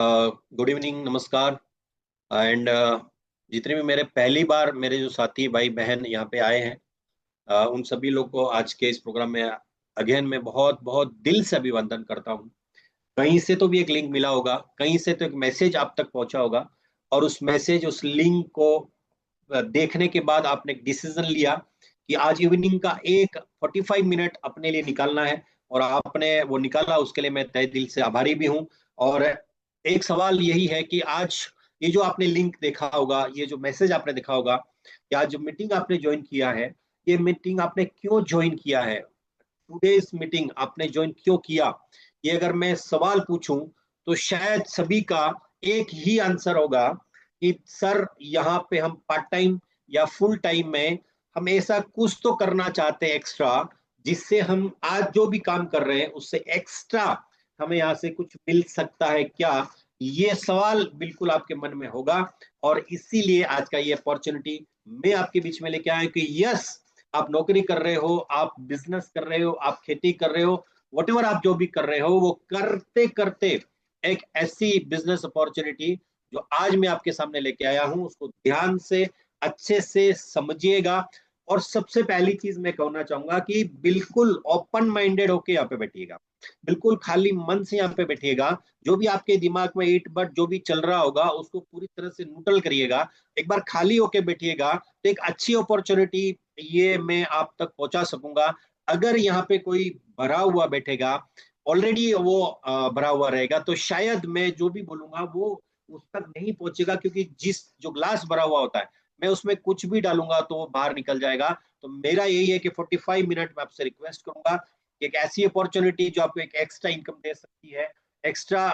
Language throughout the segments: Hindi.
गुड इवनिंग, नमस्कार। एंड जितने भी मेरे पहली बार मेरे जो साथी भाई बहन यहाँ पे आए हैं, उन सभी लोग को आज के इस प्रोग्राम में अगेन मैं बहुत बहुत दिल से अभिवंदन करता हूँ। कहीं से तो भी एक लिंक मिला होगा, कहीं से तो एक मैसेज आप तक पहुंचा होगा, और उस मैसेज उस लिंक को देखने के बाद आपने एक डिसीजन लिया कि आज इवनिंग का एक 45 मिनट अपने लिए निकालना है, और आपने वो निकाला। उसके लिए मैं तहे दिल से आभारी भी हूँ। और एक सवाल यही है कि आज ये जो आपने लिंक देखा होगा, ये जो मैसेज आपने देखा होगा, या जो मीटिंग आपने ज्वाइन किया है, ये मीटिंग आपने क्यों ज्वाइन किया है? टुडेज मीटिंग आपने ज्वाइन क्यों किया? ये अगर मैं सवाल पूछूं तो शायद सभी का एक ही आंसर होगा कि सर, यहाँ पे हम पार्ट टाइम या फुल टाइम में हम ऐसा कुछ तो करना चाहते हैं एक्स्ट्रा, जिससे हम आज जो भी काम कर रहे हैं उससे एक्स्ट्रा हमें यहाँ से कुछ मिल सकता है क्या? ये सवाल बिल्कुल आपके मन में होगा, और इसीलिए आज का ये अपॉर्चुनिटी मैं आपके बीच में लेके आया कि यस, आप नौकरी कर रहे हो, आप बिजनेस कर रहे हो, आप खेती कर रहे हो, वट आप जो भी कर रहे हो, वो करते करते एक ऐसी बिजनेस अपॉर्चुनिटी जो आज मैं आपके सामने लेके आया हूं, उसको ध्यान से अच्छे से समझिएगा। और सबसे पहली चीज मैं कहना चाहूंगा कि बिल्कुल ओपन माइंडेड होके यहाँ पे बैठिएगा, बिल्कुल खाली मन से यहाँ पे बैठिएगा। जो भी आपके दिमाग में ईट बट जो भी चल रहा होगा उसको पूरी तरह से न्यूट्रल करिएगा, एक बार खाली होके बैठिएगा, तो एक अच्छी अपॉर्चुनिटी ये मैं आप तक पहुंचा सकूंगा। अगर यहाँ पे कोई भरा हुआ बैठेगा, ऑलरेडी वो भरा हुआ रहेगा, तो शायद मैं जो भी बोलूंगा वो उस तक नहीं पहुंचेगा, क्योंकि जिस जो ग्लास भरा हुआ होता है, मैं उसमें कुछ भी डालूंगा तो वो बाहर निकल जाएगा। तो मेरा यही है कि 45 मिनट में आपसे रिक्वेस्ट करूंगा कि एक ऐसी अपॉर्चुनिटी जो आपको एक एक्स्ट्रा इनकम दे सकती है, एक्स्ट्रा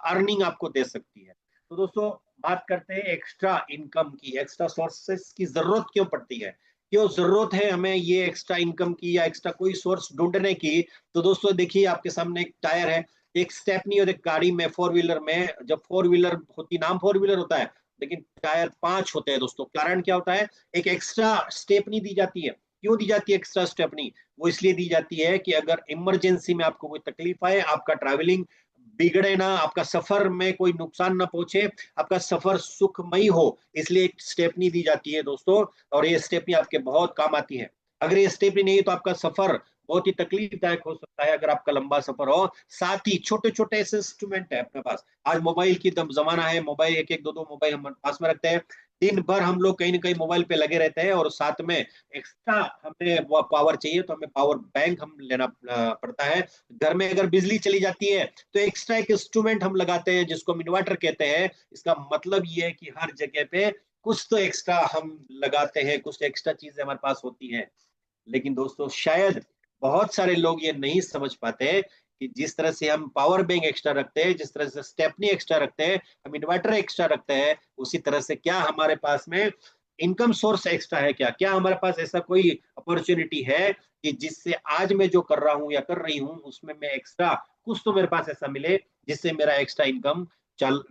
अर्निंग आपको दे सकती है। तो दोस्तों, बात करते हैं एक्स्ट्रा इनकम की, एक्स्ट्रा सोर्सेस की जरूरत क्यों पड़ती है, क्यों जरूरत है हमें ये एक्स्ट्रा इनकम की या एक्स्ट्रा कोई सोर्स ढूंढने की। तो दोस्तों देखिए, आपके सामने एक टायर है, एक स्टेपनी, और एक गाड़ी में, फोर व्हीलर में, जब फोर व्हीलर होती, नाम फोर व्हीलर होता है लेकिन टायर 5 होते हैं दोस्तों। कारण क्या होता है? एक एक्स्ट्रा स्टेपनी दी जाती है। क्यों दी जाती है एक्स्ट्रा स्टेपनी? वो इसलिए दी जाती है कि अगर इमरजेंसी में आपको कोई तकलीफ आए, आपका ट्रैवलिंग बिगड़े ना, आपका सफर में कोई नुकसान ना पहुंचे, आपका सफर सुखमयी हो, इसलिए एक स्टेपनी दी जाती है दोस्तों। और ये स्टेपनी आपके बहुत काम आती है। अगर ये स्टेपनी नहीं है तो आपका सफर बहुत ही तकलीफदायक हो सकता है, अगर आपका लंबा सफर हो। साथ ही छोटे छोटे ऐसे इंस्ट्रूमेंट है अपने पास, आज मोबाइल की जमाना है, मोबाइल एक एक दो दो मोबाइल हम पास में रखते हैं। दिन भर हम लोग कहीं ना कहीं मोबाइल पे लगे रहते हैं, और साथ में एक्स्ट्रा हमें वो पावर चाहिए तो हमें पावर बैंक हम लेना पड़ता है। घर में अगर बिजली चली जाती है तो एक्स्ट्रा एक इंस्ट्रूमेंट हम लगाते हैं जिसको हम इन्वर्टर कहते हैं। इसका मतलब ये है कि हर जगह पे कुछ तो एक्स्ट्रा हम लगाते हैं, कुछ एक्स्ट्रा चीजें हमारे पास होती हैं। लेकिन दोस्तों, शायद बहुत सारे लोग ये नहीं समझ पाते कि जिस तरह से हम पावर बैंक एक्स्ट्रा रखते हैं, जिस तरह से स्टेपनी एक्स्ट्रा रखते हैं, हम इन्वर्टर एक्स्ट्रा रखते हैं, उसी तरह से क्या हमारे पास में इनकम सोर्स एक्स्ट्रा है? क्या क्या हमारे पास ऐसा कोई अपॉर्चुनिटी है कि जिससे आज मैं जो कर रहा हूँ या कर रही हूँ उसमें मैं एक्स्ट्रा कुछ तो मेरे पास ऐसा मिले जिससे मेरा एक्स्ट्रा इनकम चल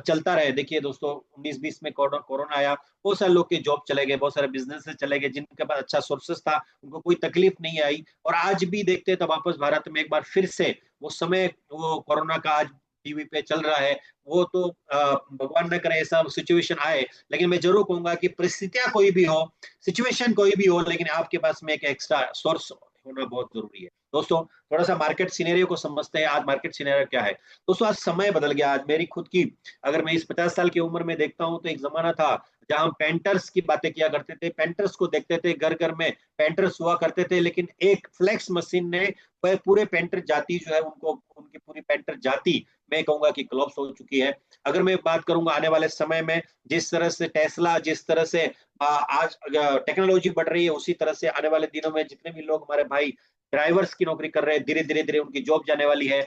चलता रहे? देखिए दोस्तों, 19-20 में कोरोना आया, बहुत सारे लोग के जॉब चले गए, बहुत सारे बिजनेस चले गए, जिनके पास अच्छा सोर्सेस था उनको कोई तकलीफ नहीं आई। और आज भी देखते हैं तो वापस भारत में एक बार फिर से वो समय, वो कोरोना का आज टीवी पे चल रहा है। वो तो भगवान न करे ऐसा सिचुएशन आए, लेकिन मैं जरूर कहूंगा कि परिस्थितियां कोई भी हो, सिचुएशन कोई भी हो, लेकिन आपके पास में एक एक्स्ट्रा सोर्स होना बहुत जरूरी है। दोस्तों, थोड़ा सा मार्केट सिनेरियो को समझते हैं। आज मार्केट सिनेरियो क्या है दोस्तों? आज समय बदल गया। आज मेरी खुद की, अगर मैं इस 50 साल की उम्र में देखता हूं, तो एक जमाना था जहां हम पेंटर्स की बातें किया करते थे, पेंटर्स को देखते थे, घर घर में पेंटर्स हुआ करते थे। लेकिन एक फ्लेक्स मशीन ने पूरे पेंटर जाति जो है उनको, उनकी पूरी पेंटर जाति मैं कहूंगा कि क्लोप्स हो चुकी है। अगर मैं बात करूंगा आने वाले समय में, जिस तरह से टेस्ला, जिस तरह से आज टेक्नोलॉजी बढ़ रही है, उसी तरह से आने वाले दिनों में जितने भी लोग हमारे भाई ड्राइवर्स की नौकरी कर रहे हैं, धीरे धीरे धीरे उनकी जॉब जाने वाली है।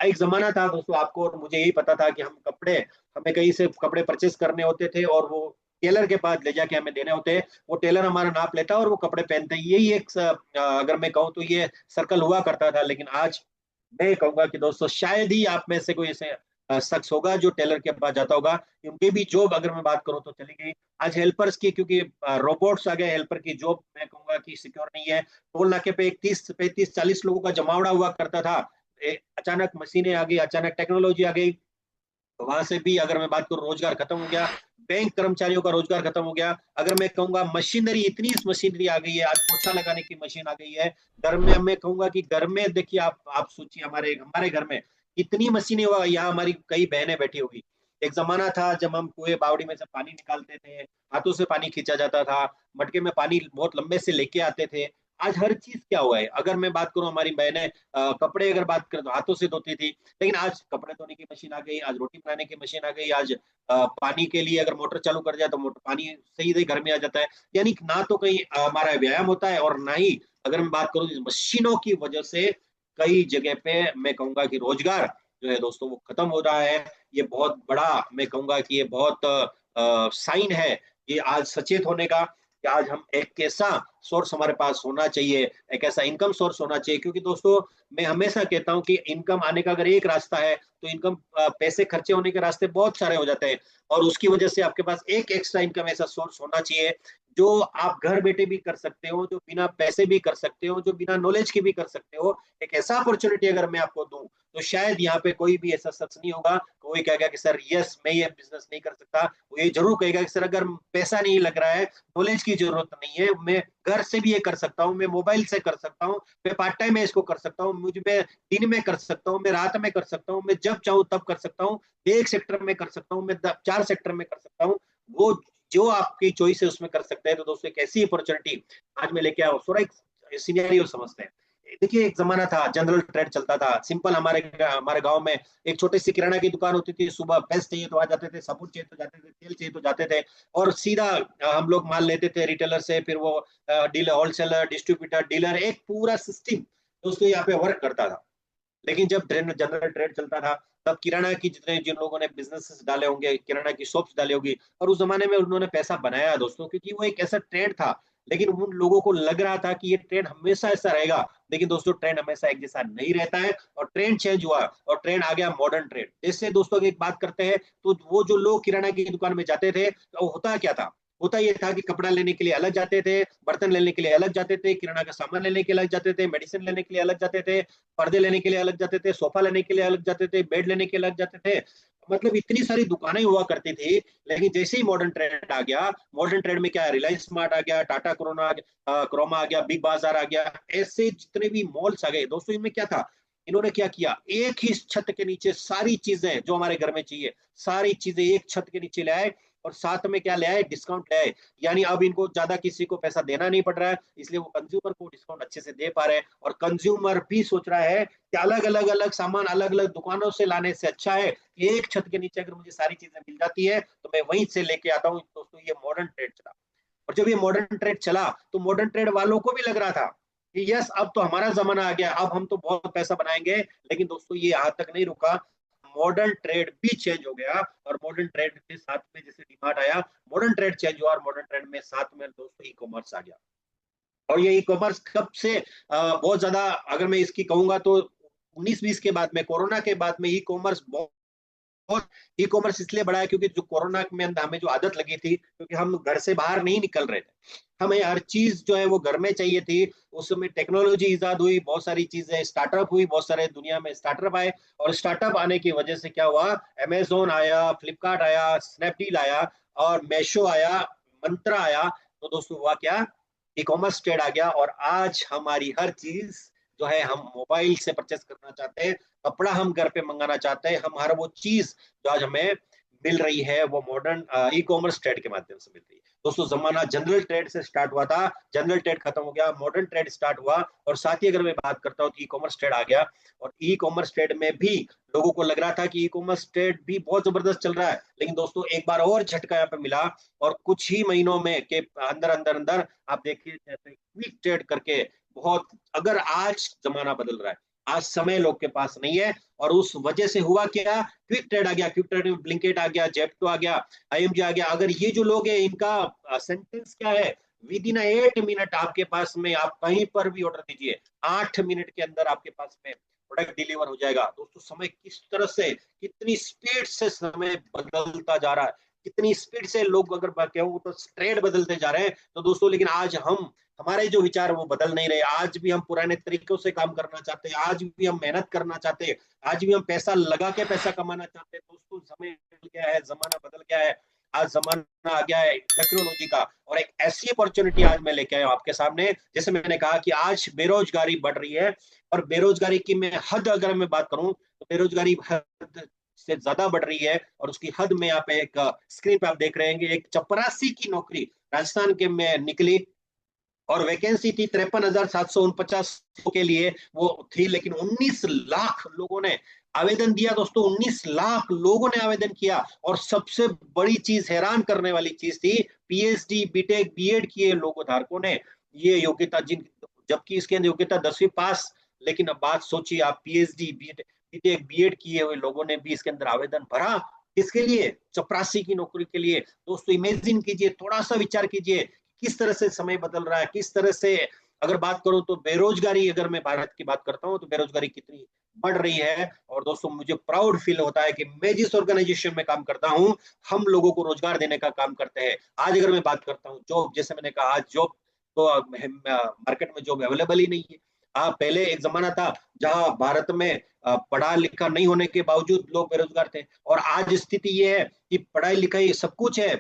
एक जमाना था दोस्तों, आपको और मुझे यही पता था कि हम कपड़े, हमें कहीं से कपड़े परचेस करने होते थे और वो टेलर के पास ले जाके हमें देने होते हैं, वो टेलर हमारा नाप लेता और वो कपड़े पहनते हैं। यही एक अगर मैं कहूँ तो ये सर्कल हुआ करता था। लेकिन आज मैं कहूंगा कि दोस्तों, शायद ही आप में से कोई ऐसे शख्स होगा जो टेलर के पास जाता होगा। उनकी भी जॉब अगर मैं बात करूं तो चली गई। आज हेल्पर्स की, क्योंकि रोबोट्स आ गए, हेल्पर की जॉब मैं कहूंगा कि सिक्योर नहीं है। टोल नाके पे एक 30 35 40 लोगों का जमावड़ा हुआ करता था, अचानक मशीनें आ गई, अचानक टेक्नोलॉजी आ गई, वहां से भी अगर मैं बात करूं रोजगार खत्म हो गया, बैंक कर्मचारियों का रोजगार खत्म हो गया। अगर मैं कहूंगा मशीनरी, इतनी मशीनरी आ गई है, आज पोछा लगाने की मशीन आ गई है घर में। मैं कहूंगा कि घर में देखिए, आप सोचिए, हमारे हमारे घर में कितनी मशीनें हुआ। यहाँ हमारी कई बहनें बैठी होगी। एक जमाना था जब हम कुएं बावड़ी में से पानी निकालते थे, हाथों से पानी खींचा जाता था, मटके में पानी बहुत लंबे से लेके आते थे। आज हर चीज क्या हुआ है, अगर मैं बात करूं, हमारी बहनें कपड़े अगर बात करें तो हाथों से धोती थी, लेकिन आज कपड़े धोने की मशीन आ गई, आज रोटी बनाने की मशीन आ गई, आज पानी के लिए अगर मोटर चालू कर जाए तो मोटर पानी सही सही घर में आ जाता है। यानी ना तो कहीं हमारा व्यायाम होता है, और ना ही अगर मैं बात करूं मशीनों की वजह से कई जगह पे मैं कहूंगा कि रोजगार जो है दोस्तों वो खत्म हो रहा है। ये बहुत बड़ा, मैं कहूंगा कि ये बहुत साइन है ये आज सचेत होने का, कि आज हम एक ऐसा सोर्स हमारे पास होना चाहिए, एक ऐसा इनकम सोर्स होना चाहिए। क्योंकि दोस्तों मैं हमेशा कहता हूं कि इनकम आने का अगर एक रास्ता है तो इनकम, पैसे खर्चे होने के रास्ते बहुत सारे हो जाते हैं। और उसकी वजह से आपके पास एक एक्स्ट्रा इनकम ऐसा सोर्स होना चाहिए जो आप घर बैठे भी कर सकते हो, जो बिना पैसे भी कर सकते हो, जो बिना नॉलेज के भी कर सकते हो। एक ऐसा अपॉर्चुनिटी अगर मैं आपको दूं तो शायद यहाँ पे कोई भी ऐसा शख्स नहीं होगा, कोई कहेगा कि सर यस मैं ये बिजनेस नहीं कर सकता। वो ये जरूर कहेगा कि सर अगर पैसा नहीं लग रहा है, नॉलेज की जरूरत नहीं है, मैं घर से भी ये कर सकता हूँ, मैं मोबाइल से कर सकता हूँ, मैं पार्ट टाइम में इसको कर सकता हूँ, मुझे मैं दिन में कर सकता हूँ, मैं रात में कर सकता हूँ, मैं जब चाहूँ तब कर सकता हूँ, एक सेक्टर में कर सकता हूँ, मैं 4 सेक्टर में कर सकता हूँ। वो जो आपकी चॉइस है उसमें कर सकते हैं। तो दोस्तों एक ऐसी अपॉर्चुनिटी आज मैं लेके आया हूँ। थोड़ा एक सिनेरियो समझते हैं। देखिए एक जमाना था जनरल ट्रेड चलता था, सिंपल। हमारे हमारे गांव में एक छोटी सी किराना की दुकान होती थी। सुबह पेस्ट चाहिए तो आ जाते थे, साबुन चाहिए तो जाते थे, तेल चाहिए तो जाते थे, और सीधा हम लोग माल लेते थे रिटेलर से, फिर वो डीलर, होलसेलर, डिस्ट्रीब्यूटर, डीलर, एक पूरा सिस्टम दोस्तों यहाँ पे वर्क करता था। लेकिन जब जनरल ट्रेड चलता था तब किराना की जितने जिन लोगों ने बिजनेस डाले होंगे, किराना की शॉप्स डाली होगी, और उस जमाने में उन्होंने पैसा बनाया दोस्तों, क्योंकि वो एक ऐसा ट्रेड था। लेकिन उन लोगों को लग रहा था कि ये ट्रेंड हमेशा ऐसा रहेगा। लेकिन दोस्तों ट्रेंड हमेशा एक जैसा नहीं रहता है, और ट्रेंड चेंज हुआ, और ट्रेंड आ गया मॉडर्न ट्रेड। इससे दोस्तों की एक बात करते हैं, तो वो जो लोग किराना की दुकान में जाते थे तो होता क्या था, होता ये था कि कपड़ा लेने के लिए अलग जाते थे, बर्तन लेने के लिए अलग जाते थे, किराना का सामान लेने के लिए अलग जाते थे, मेडिसिन लेने के लिए अलग जाते थे, पर्दे लेने के लिए अलग जाते थे, सोफा लेने के लिए अलग जाते थे, बेड लेने के लिए अलग जाते थे। मतलब इतनी सारी दुकानें हुआ करती थी। लेकिन जैसे ही मॉडर्न ट्रेड आ गया, मॉडर्न ट्रेड में क्या है, रिलायंस स्मार्ट आ गया, टाटा क्रोमा आ गया, बिग बाजार आ गया, ऐसे जितने भी मॉल्स आ गए दोस्तों, इनमें क्या था, इन्होंने क्या किया, एक ही छत के नीचे सारी चीजें जो हमारे घर में चाहिए, सारी चीजें एक छत के नीचे ले आए, और साथ में क्या ले आए, डिस्काउंट ले आए। यानी अब इनको ज्यादा किसी को पैसा देना नहीं पड़ रहा है, इसलिए वो कंज्यूमर को डिस्काउंट अच्छे से दे पा रहे हैं। और कंज्यूमर भी सोच रहा है कि अलग अलग अलग सामान अलग अलग दुकानों से लाने से अच्छा है कि एक छत के नीचे अगर मुझे सारी चीजें मिल जाती है तो मैं वहीं से लेके आता हूँ। दोस्तों ये मॉडर्न ट्रेड चला। और जब ये मॉडर्न ट्रेड चला तो मॉडर्न ट्रेड वालों को भी लग रहा था कि यस अब तो हमारा जमाना आ गया, अब हम तो बहुत पैसा बनाएंगे। लेकिन दोस्तों ये यहाँ तक नहीं रुका, मॉडर्न ट्रेड भी चेंज हो गया, और मॉडर्न ट्रेड के साथ में जैसे डिमांड आया, मॉडर्न ट्रेड चेंज हुआ, और मॉडर्न ट्रेड में साथ में दोस्तों ई कॉमर्स आ गया। और ये ई कॉमर्स कब से बहुत ज्यादा, अगर मैं इसकी कहूंगा तो 19-20 के बाद में, कोरोना के बाद में ई कॉमर्स बहुत, और ई कॉमर्स इसलिए बढ़ा है क्योंकि जो कोरोना में हमें जो आदत लगी थी, क्योंकि हम घर से बाहर नहीं निकल रहे थे, हमें हर चीज जो है वो घर में चाहिए थी। उस समय टेक्नोलॉजी इजाद हुई, बहुत सारी चीजें स्टार्टअप हुई, बहुत सारे दुनिया में स्टार्टअप आए, और स्टार्टअप आने की वजह से क्या हुआ, अमेजोन आया, फ्लिपकार्ट आया, स्नैपडील आया, और मेशो आया, मंत्रा आया। तो दोस्तों हुआ क्या, ई कॉमर्स ट्रेड आ गया, और आज हमारी हर चीज जो है हम मोबाइल से परचेस करना चाहते हैं, कपड़ा हम घर पे मंगाना चाहते हैं, हम हर वो चीज जो आज हमें मिल रही है वो मॉडर्न ई कॉमर्स ट्रेड के माध्यम से मिल रही है। दोस्तों जमाना जनरल ट्रेड से स्टार्ट हुआ था, जनरल ट्रेड खत्म हो गया, मॉडर्न ट्रेड स्टार्ट हुआ, और साथ ही अगर मैं बात करता हूँ तो ई कॉमर्स ट्रेड आ गया। और ई कॉमर्स ट्रेड में भी लोगों को लग रहा था कि ई कॉमर्स ट्रेड भी बहुत जबरदस्त चल रहा है, लेकिन दोस्तों एक बार और झटका यहाँ पे मिला, और कुछ ही महीनों में के अंदर अंदर अंदर आप देखिए क्विक ट्रेड करके बहुत, अगर आज जमाना बदल रहा है, आज समय लोग के पास नहीं है, और उस वजह से हुआ क्या, क्विक ट्रेड आ गया, क्विक ट्रेड में ब्लिंकेट आ गया, जेप्टो आ गया, आईएमजी आ गया। अगर ये जो लोग हैं इनका सेंटेंस क्या है, विद इन 8 मिनट आपके पास में, आप कहीं पर भी ऑर्डर दीजिए, 8 मिनट के अंदर आपके पास में प्रोडक्ट डिलीवर हो जाएगा। दोस्तों समय किस तरह से, कितनी स्पीड से समय बदलता जा रहा है, कितनी स्पीड से लोग अगर कहूँ तो ट्रेड बदलते जा रहे हैं। तो दोस्तों लेकिन आज हम हमारे जो विचार वो बदल नहीं रहे। आज भी हम पुराने तरीकों से काम करना चाहते हैं, आज भी हम मेहनत करना चाहते हैं, आज भी हम पैसा लगा के पैसा कमाना चाहते हैं। दोस्तों समय बदल गया है, जमाना बदल गया है। आज जमाना आ गया है टेक्नोलॉजी का, और एक ऐसी अपॉर्चुनिटी आज मैं लेके आया हूं आपके सामने। जैसे मैंने कहा कि आज बेरोजगारी बढ़ रही है, और बेरोजगारी की मैं हद अगर मैं बात करूं तो बेरोजगारी हद से ज्यादा बढ़ रही है। और उसकी हद में यहाँ पे एक स्क्रीन पे आप देख रहे हैं, एक चपरासी की नौकरी राजस्थान के में निकली, और वैकेंसी थी 53,749 के लिए वो थी, लेकिन 19 लाख लोगों ने आवेदन दिया दोस्तों। 19 लाख लोगों ने आवेदन किया। और सबसे बड़ी चीज, हैरान करने वाली चीज थी, पीएचडी बीटेक बीएड किए लोगों धारकों ने ये योग्यता, जिन जबकि इसके अंदर योग्यता 10वीं पास, लेकिन अब बात सोचिए आप, पीएचडी बीटेक बीएड किए हुए लोगों ने भी इसके अंदर आवेदन भरा। किसके लिए? चपरासी की नौकरी के लिए। दोस्तों इमेजिन कीजिए, थोड़ा सा विचार कीजिए किस तरह से समय बदल रहा है, किस तरह से। अगर बात करूं तो बेरोजगारी, अगर मैं भारत की बात करता हूं तो बेरोजगारी कितनी बढ़ रही है। और दोस्तों मुझे प्राउड फील होता है कि मैं जिस ऑर्गेनाइजेशन में काम करता हूं, हम लोगों को रोजगार देने का काम करते हैं। आज अगर मैं बात करता हूं जॉब, जैसे मैंने कहा, आज जॉब तो मार्केट में जॉब अवेलेबल ही नहीं है। पहले एक जमाना था जहां भारत में पढ़ा लिखा नहीं होने के बावजूद लोग बेरोजगार थे, और आज स्थिति ये है कि पढ़ाई लिखाई सब कुछ है,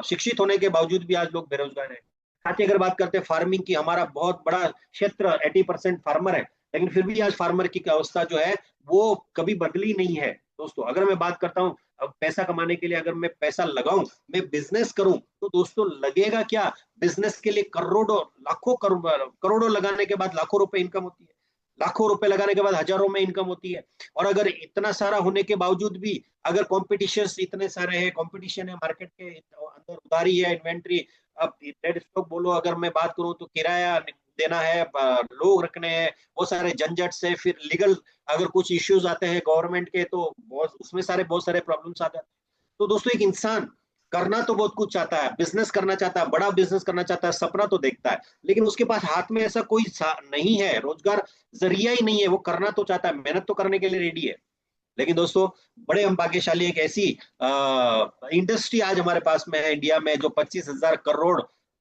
शिक्षित होने के बावजूद भी आज लोग बेरोजगार हैं। साथ ही अगर बात करते हैं फार्मिंग की, हमारा बहुत बड़ा क्षेत्र 80% फार्मर है, लेकिन फिर भी आज फार्मर की अवस्था जो है वो कभी बदली नहीं है। दोस्तों अगर मैं बात करता हूँ, अब पैसा कमाने के लिए अगर मैं पैसा लगाऊं, मैं बिजनेस करूं, तो दोस्तों लगेगा क्या? बिजनेस के लिए करोड़ों लाखों करोड़ों लगाने के बाद लाखों रुपए इनकम होती है, लाखों रुपए लगाने के बाद हजारों में इनकम होती है। और अगर इतना सारा होने के बावजूद भी अगर कॉम्पिटिशन इतने सारे हैं, कॉम्पिटिशन है मार्केट के अंदर, उधारी है, इन्वेंट्री, अब डेड स्टॉक बोलो, अगर मैं बात करूं तो किराया देना है, लोग रखने हैं, वो सारे झंझट से, फिर लीगल अगर कुछ इश्यूज आते हैं गवर्नमेंट के, तो बहुत उसमें बहुत सारे प्रॉब्लम्स आते हैं। तो दोस्तों एक इंसान करना तो बहुत कुछ चाहता है, बिजनेस करना चाहता है, बड़ा बिजनेस करना चाहता है, सपना तो देखता है, लेकिन उसके पास हाथ में ऐसा कोई नहीं है, रोजगार जरिया ही नहीं है। वो करना तो चाहता है, मेहनत तो करने के लिए रेडी है, लेकिन दोस्तों बड़े हम भाग्यशाली, एक ऐसी इंडस्ट्री आज हमारे पास में है इंडिया में, जो 25,000 करोड़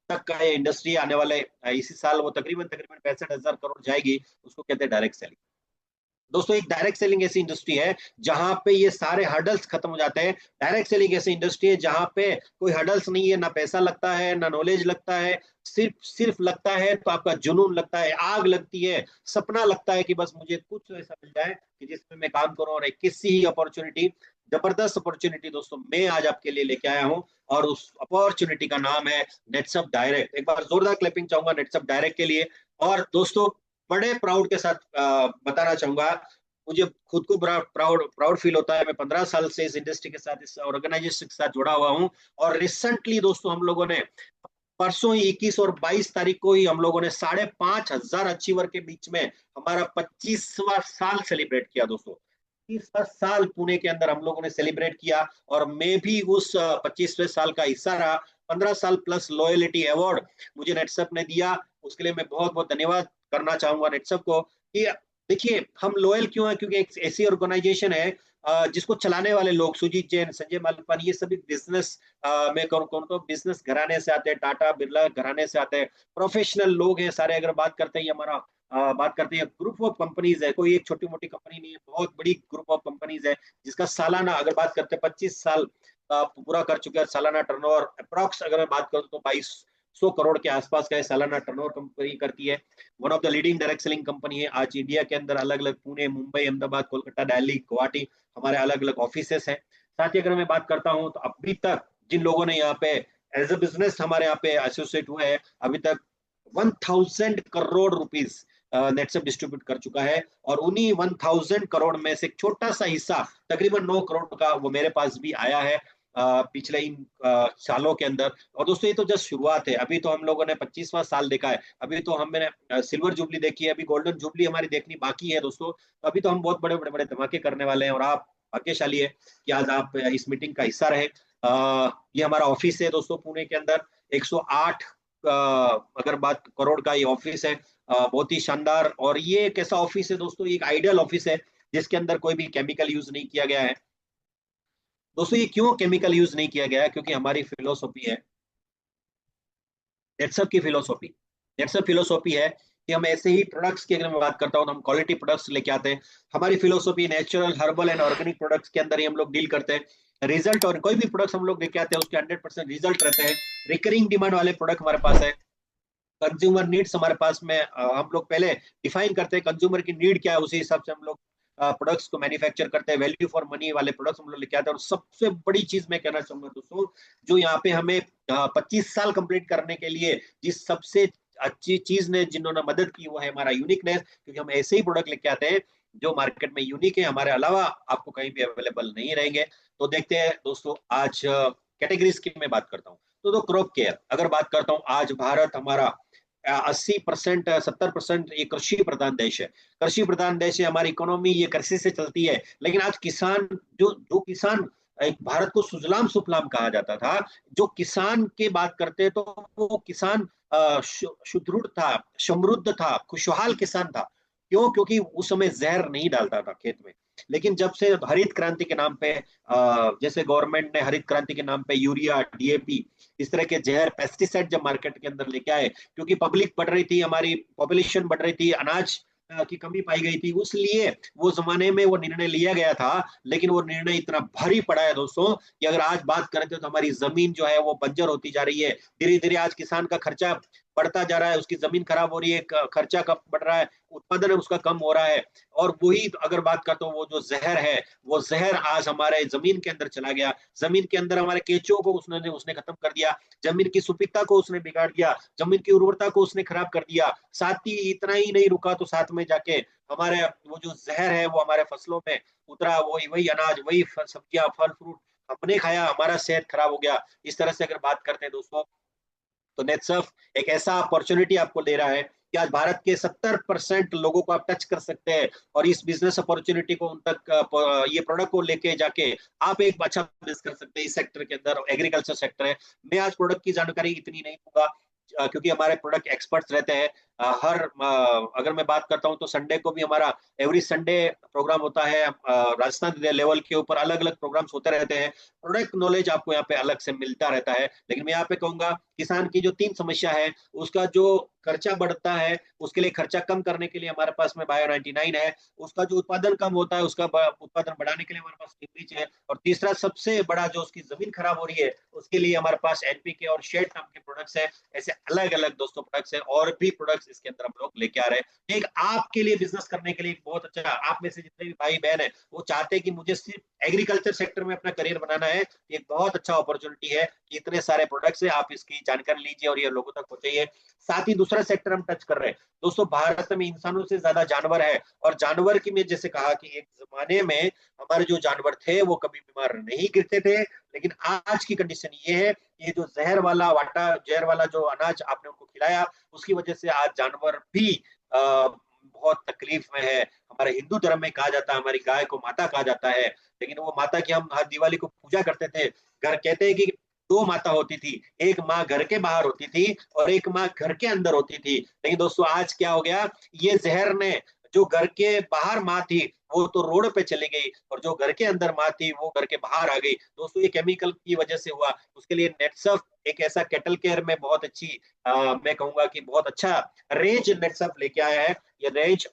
तक का है इंडस्ट्री आने वाले इसी साल वो तकरीबन तकरीबन 65,000 करोड़ जाएगी। उसको कहते हैं डायरेक्ट सेलिंग। दोस्तों एक डायरेक्ट सेलिंग ऐसी इंडस्ट्री है जहां पे ये सारे हर्डल्स खत्म हो जाते हैं। डायरेक्ट सेलिंग ऐसी इंडस्ट्री है जहां पे कोई हर्डल्स नहीं है, ना पैसा लगता है, ना नॉलेज लगता है, सिर्फ सिर्फ लगता है तो आपका जुनून लगता है, आग लगती है, सपना लगता है कि बस मुझे कुछ ऐसा मिल जाए कि जिसमें मैं काम करूं। और एक किसी ही अपॉर्चुनिटी, जबरदस्त अपॉर्चुनिटी दोस्तों मैं आज आपके लिए लेके आया हूं, और उस अपॉर्चुनिटी का नाम है नेटसअप डायरेक्ट। एक बार जोरदार क्लैपिंग चाहूंगा नेटसअप डायरेक्ट के लिए। और दोस्तों बड़े प्राउड के साथ बताना चाहूंगा, मुझे खुद को बड़ा प्राउड प्राउड फील होता है। मैं 15 साल से इस इंडस्ट्री के साथ, इस ऑर्गेनाइजेशन के साथ जुड़ा हुआ हूं। और रिसेंटली दोस्तों हम लोगों ने परसों ही 21 और 22 तारीख को ही हम लोगों ने 5,500 अचीवर के बीच में हमारा 25वां साल सेलिब्रेट किया दोस्तों। 25वां साल पुणे के अंदर हम लोगों ने सेलिब्रेट किया, और मैं भी उस 25वें साल का हिस्सा रहा। 15 साल प्लस लॉयलिटी अवार्ड मुझे नेटसप ने दिया, उसके लिए मैं बहुत बहुत धन्यवाद करना चाहूंगा नेटसप को। कि देखिए हम लॉयल क्यों है, क्योंकि एक ऐसी ऑर्गेनाइजेशन है जिसको चलाने वाले लोग, सुजीत जैन, संजय मालपानी, ये सभी बिजनेस में कौन तो बिजनेस घराने से आते हैं, टाटा बिरला घराने से आते हैं, प्रोफेशनल लोग हैं सारे। अगर बात करते हैं हमारा बात करते हैं ग्रुप ऑफ कंपनीज है, कोई एक छोटी मोटी कंपनी नहीं है, बहुत बड़ी ग्रुप ऑफ कंपनीज है, जिसका सालाना अगर बात करते हैं 25 साल पूरा कर चुके हैं। सालाना टर्नओवर अप्रॉक्स अगर मैं बात करूं तो 2200 करोड़ के आसपास का सालाना टर्नओवर कंपनी करती है। One of the leading direct selling company है आज इंडिया के अंदर। अलग अलग पुणे, मुंबई, अहमदाबाद, कोलकाता, दिल्ली, गुवाहाटी हमारे अलग अलग ऑफिसेस हैं। साथ ही अगर मैं बात करता हूं तो अभी तक जिन लोगों ने यहाँ पे एज ए बिजनेस हमारे यहाँ पे एसोसिएट हुए हैं, अभी तक 1,000 करोड़ रुपीज नेटसप डिस्ट्रीब्यूट कर चुका है। और उन्हीं 1,000 करोड़ में से एक छोटा सा हिस्सा तकरीबन 9 करोड़ का वो मेरे पास भी आया है पिछले इन सालों के अंदर। और दोस्तों ये तो जस्ट शुरुआत है, अभी तो हम लोगों ने 25वां साल देखा है, अभी तो हमने सिल्वर जुबली देखी है, अभी गोल्डन जुबली हमारी देखनी बाकी है दोस्तों। तो अभी तो हम बहुत बड़े बड़े बड़े धमाके करने वाले हैं, और आप भाग्यशाली है कि आज आप इस मीटिंग का हिस्सा रहे। ये हमारा ऑफिस है दोस्तों पुणे के अंदर, 108 अगर बात करोड़ का ये ऑफिस है, बहुत ही शानदार। और ये एक ऐसा ऑफिस है दोस्तों, एक आइडियल ऑफिस है जिसके अंदर कोई भी केमिकल यूज नहीं किया गया है। दोस्तों ये क्यों केमिकल यूज नहीं किया गया? क्योंकि हमारी फिलोसॉफी है, व्हाट्सएप की फिलोसॉफी, व्हाट्सएप फिलोसॉफी है कि हम ऐसे ही प्रोडक्ट्स की अगर मैं बात करता हूँ तो हम क्वालिटी प्रोडक्ट्स लेके आते हैं। हमारी philosophy natural, herbal and organic products के अंदर ही हम लोग डील करते हैं। रिजल्ट, और कोई भी प्रोडक्ट्स हम लोग लेके आते हैं उसके 100% रिजल्ट रहते हैं। रिकरिंग डिमांड वाले प्रोडक्ट हमारे पास है। कंज्यूमर नीड्स हमारे पास में हम लोग पहले डिफाइन करते हैं कंज्यूमर की नीड क्या है, उसी हिसाब से हम लोग प्रोडक्ट्स को मैन्युफैक्चर करते हैं। वैल्यू फॉर मनी वाले प्रोडक्ट्स हम लोग लेके आते हैं। और सबसे बड़ी चीज मैं कहना चाहूंगा दोस्तों, जो यहाँ पे हमें 25 साल कंप्लीट करने के लिए जिस सबसे अच्छी चीज ने जिन्होंने मदद की वो है हमारा यूनिकनेस। क्योंकि हम ऐसे ही प्रोडक्ट लेके आते हैं जो मार्केट में यूनिक है, हमारे अलावा आपको कहीं भी अवेलेबल नहीं रहेंगे। तो देखते हैं दोस्तों, आज कैटेगरीज की मैं बात करता हूँ। तो क्रॉप केयर अगर बात करता हूँ, आज भारत हमारा 80%, 70% ये कृषि प्रधान देश है। कृषि प्रधान देश है, हमारी इकोनॉमी ये कृषि से चलती है। लेकिन आज किसान, जो जो किसान, एक भारत को सुजलाम सुफलाम कहा जाता था, जो किसान की बात करते तो वो किसान सुदृढ़ था, समृद्ध था, खुशहाल किसान था। क्यों? क्योंकि उस समय जहर नहीं डालता था खेत में। लेकिन जब से हरित क्रांति के नाम पे जैसे गवर्नमेंट ने हरित क्रांति के नाम पे यूरिया, डीएपी, इस तरह के जहर पेस्टिसाइड जब मार्केट के अंदर लेके आए, क्योंकि पब्लिक बढ़ रही थी, हमारी पॉपुलेशन बढ़ रही थी, अनाज की कमी पाई गई थी, उसलिए वो जमाने में वो निर्णय लिया गया था। लेकिन वो निर्णय इतना भारी पड़ा है दोस्तों कि अगर आज बात करें तो हमारी जमीन जो है वो बंजर होती जा रही है। धीरे धीरे आज किसान का खर्चा बढ़ता जा रहा है, उसकी जमीन खराब हो रही है, खर्चा कम बढ़ रहा है, उत्पादन उसका कम हो रहा है। और वही अगर बात करता हूँ, वो जो जहर है, वो जहर आज हमारे जमीन के अंदर चला गया। जमीन के अंदर हमारे केंचुओं को उसने उसने खत्म कर दिया, जमीन की सुपीकता को उसने बिगाड़ दिया, जमीन की उर्वरता को उसने खराब कर दिया। साथ ही इतना ही नहीं रुका, तो साथ में जाके हमारे वो जो जहर है वो हमारे फसलों में उतरा। वही वही अनाज, वही सब्जियां, फल फ्रूट हमने खाया, हमारा सेहत खराब हो गया। इस तरह से अगर बात करते हैं दोस्तों, तो नेटसर्फ एक ऐसा अपॉर्चुनिटी आपको दे रहा है कि आज भारत के 70% लोगों को आप टच कर सकते हैं। और इस बिजनेस अपॉर्चुनिटी को उन तक, ये प्रोडक्ट को लेके जाके आप एक अच्छा बिजनेस कर सकते हैं इस सेक्टर के अंदर। एग्रीकल्चर सेक्टर है। मैं आज प्रोडक्ट की जानकारी इतनी नहीं दूंगा क्योंकि हमारे प्रोडक्ट एक्सपर्ट्स रहते हैं। अगर मैं बात करता हूं तो संडे को भी हमारा एवरी संडे प्रोग्राम होता है। राजस्थान लेवल के ऊपर अलग अलग प्रोग्राम्स होते रहते हैं। प्रोडक्ट नॉलेज आपको यहाँ पे अलग से मिलता रहता है। लेकिन मैं यहाँ पे कहूंगा, किसान की जो 3 समस्या है, उसका जो खर्चा बढ़ता है, उसके लिए खर्चा कम करने के लिए हमारे पास में बायो 99 है। उसका जो उत्पादन कम होता है, उसका उत्पादन बढ़ाने के लिए हमारे पास टिमरिच है। और तीसरा सबसे बड़ा, जो उसकी जमीन खराब हो रही है, उसके लिए हमारे पास एनपीके और शेड नाम के प्रोडक्ट्स है। ऐसे अलग अलग दोस्तों प्रोडक्ट्स है, और भी प्रोडक्ट्स इसके अंदर हम लोग लेके आ रहे हैं। एक आपके लिए बिजनेस करने के लिए बहुत अच्छा, आप में से जितने भी भाई बहन है वो चाहते हैं कि मुझे सिर्फ एग्रीकल्चर सेक्टर में अपना करियर बनाना है, एक बहुत अच्छा अपॉर्चुनिटी है कि इतने सारे प्रोडक्ट्स है, आप इसकी जानकारी लीजिए और ये लोगों तक पहुंचाइए। साथ ही दूसरा सेक्टर हम टच कर रहे हैं दोस्तों, भारत में इंसानों से ज्यादा जानवर है। और जानवर की मैं जैसे कहा कि एक जमाने में हमारे जो जानवर थे वो कभी बीमार नहीं गिरते थे। लेकिन आज की कंडीशन ये है, ये जो जहर वाला वाटा, जहर वाला जो अनाज आपने उनको खिलाया, उसकी वजह से आज जानवर भी बहुत तकलीफ में है। हमारे हिंदू धर्म में कहा जाता है, हमारी गाय को माता कहा जाता है। लेकिन वो माता की हम हर दिवाली को पूजा करते थे। घर कहते हैं कि दो माता होती थी, एक माँ घर के बाहर होती थी और एक माँ घर के अंदर होती थी। लेकिन दोस्तों आज क्या हो गया, ये जहर ने, जो घर के बाहर माँ थी वो तो रोड पे चली गई, और जो घर के अंदर माँ थी वो घर के बाहर आ गई। दोस्तों ये केमिकल की वजह से हुआ। उसके लिए नेटसर्फ एक ऐसा केटल केयर में बहुत अच्छी, मैं कहूंगा कि बहुत अच्छा रेंज नेटसर्फ लेके आया है। ये रेंज,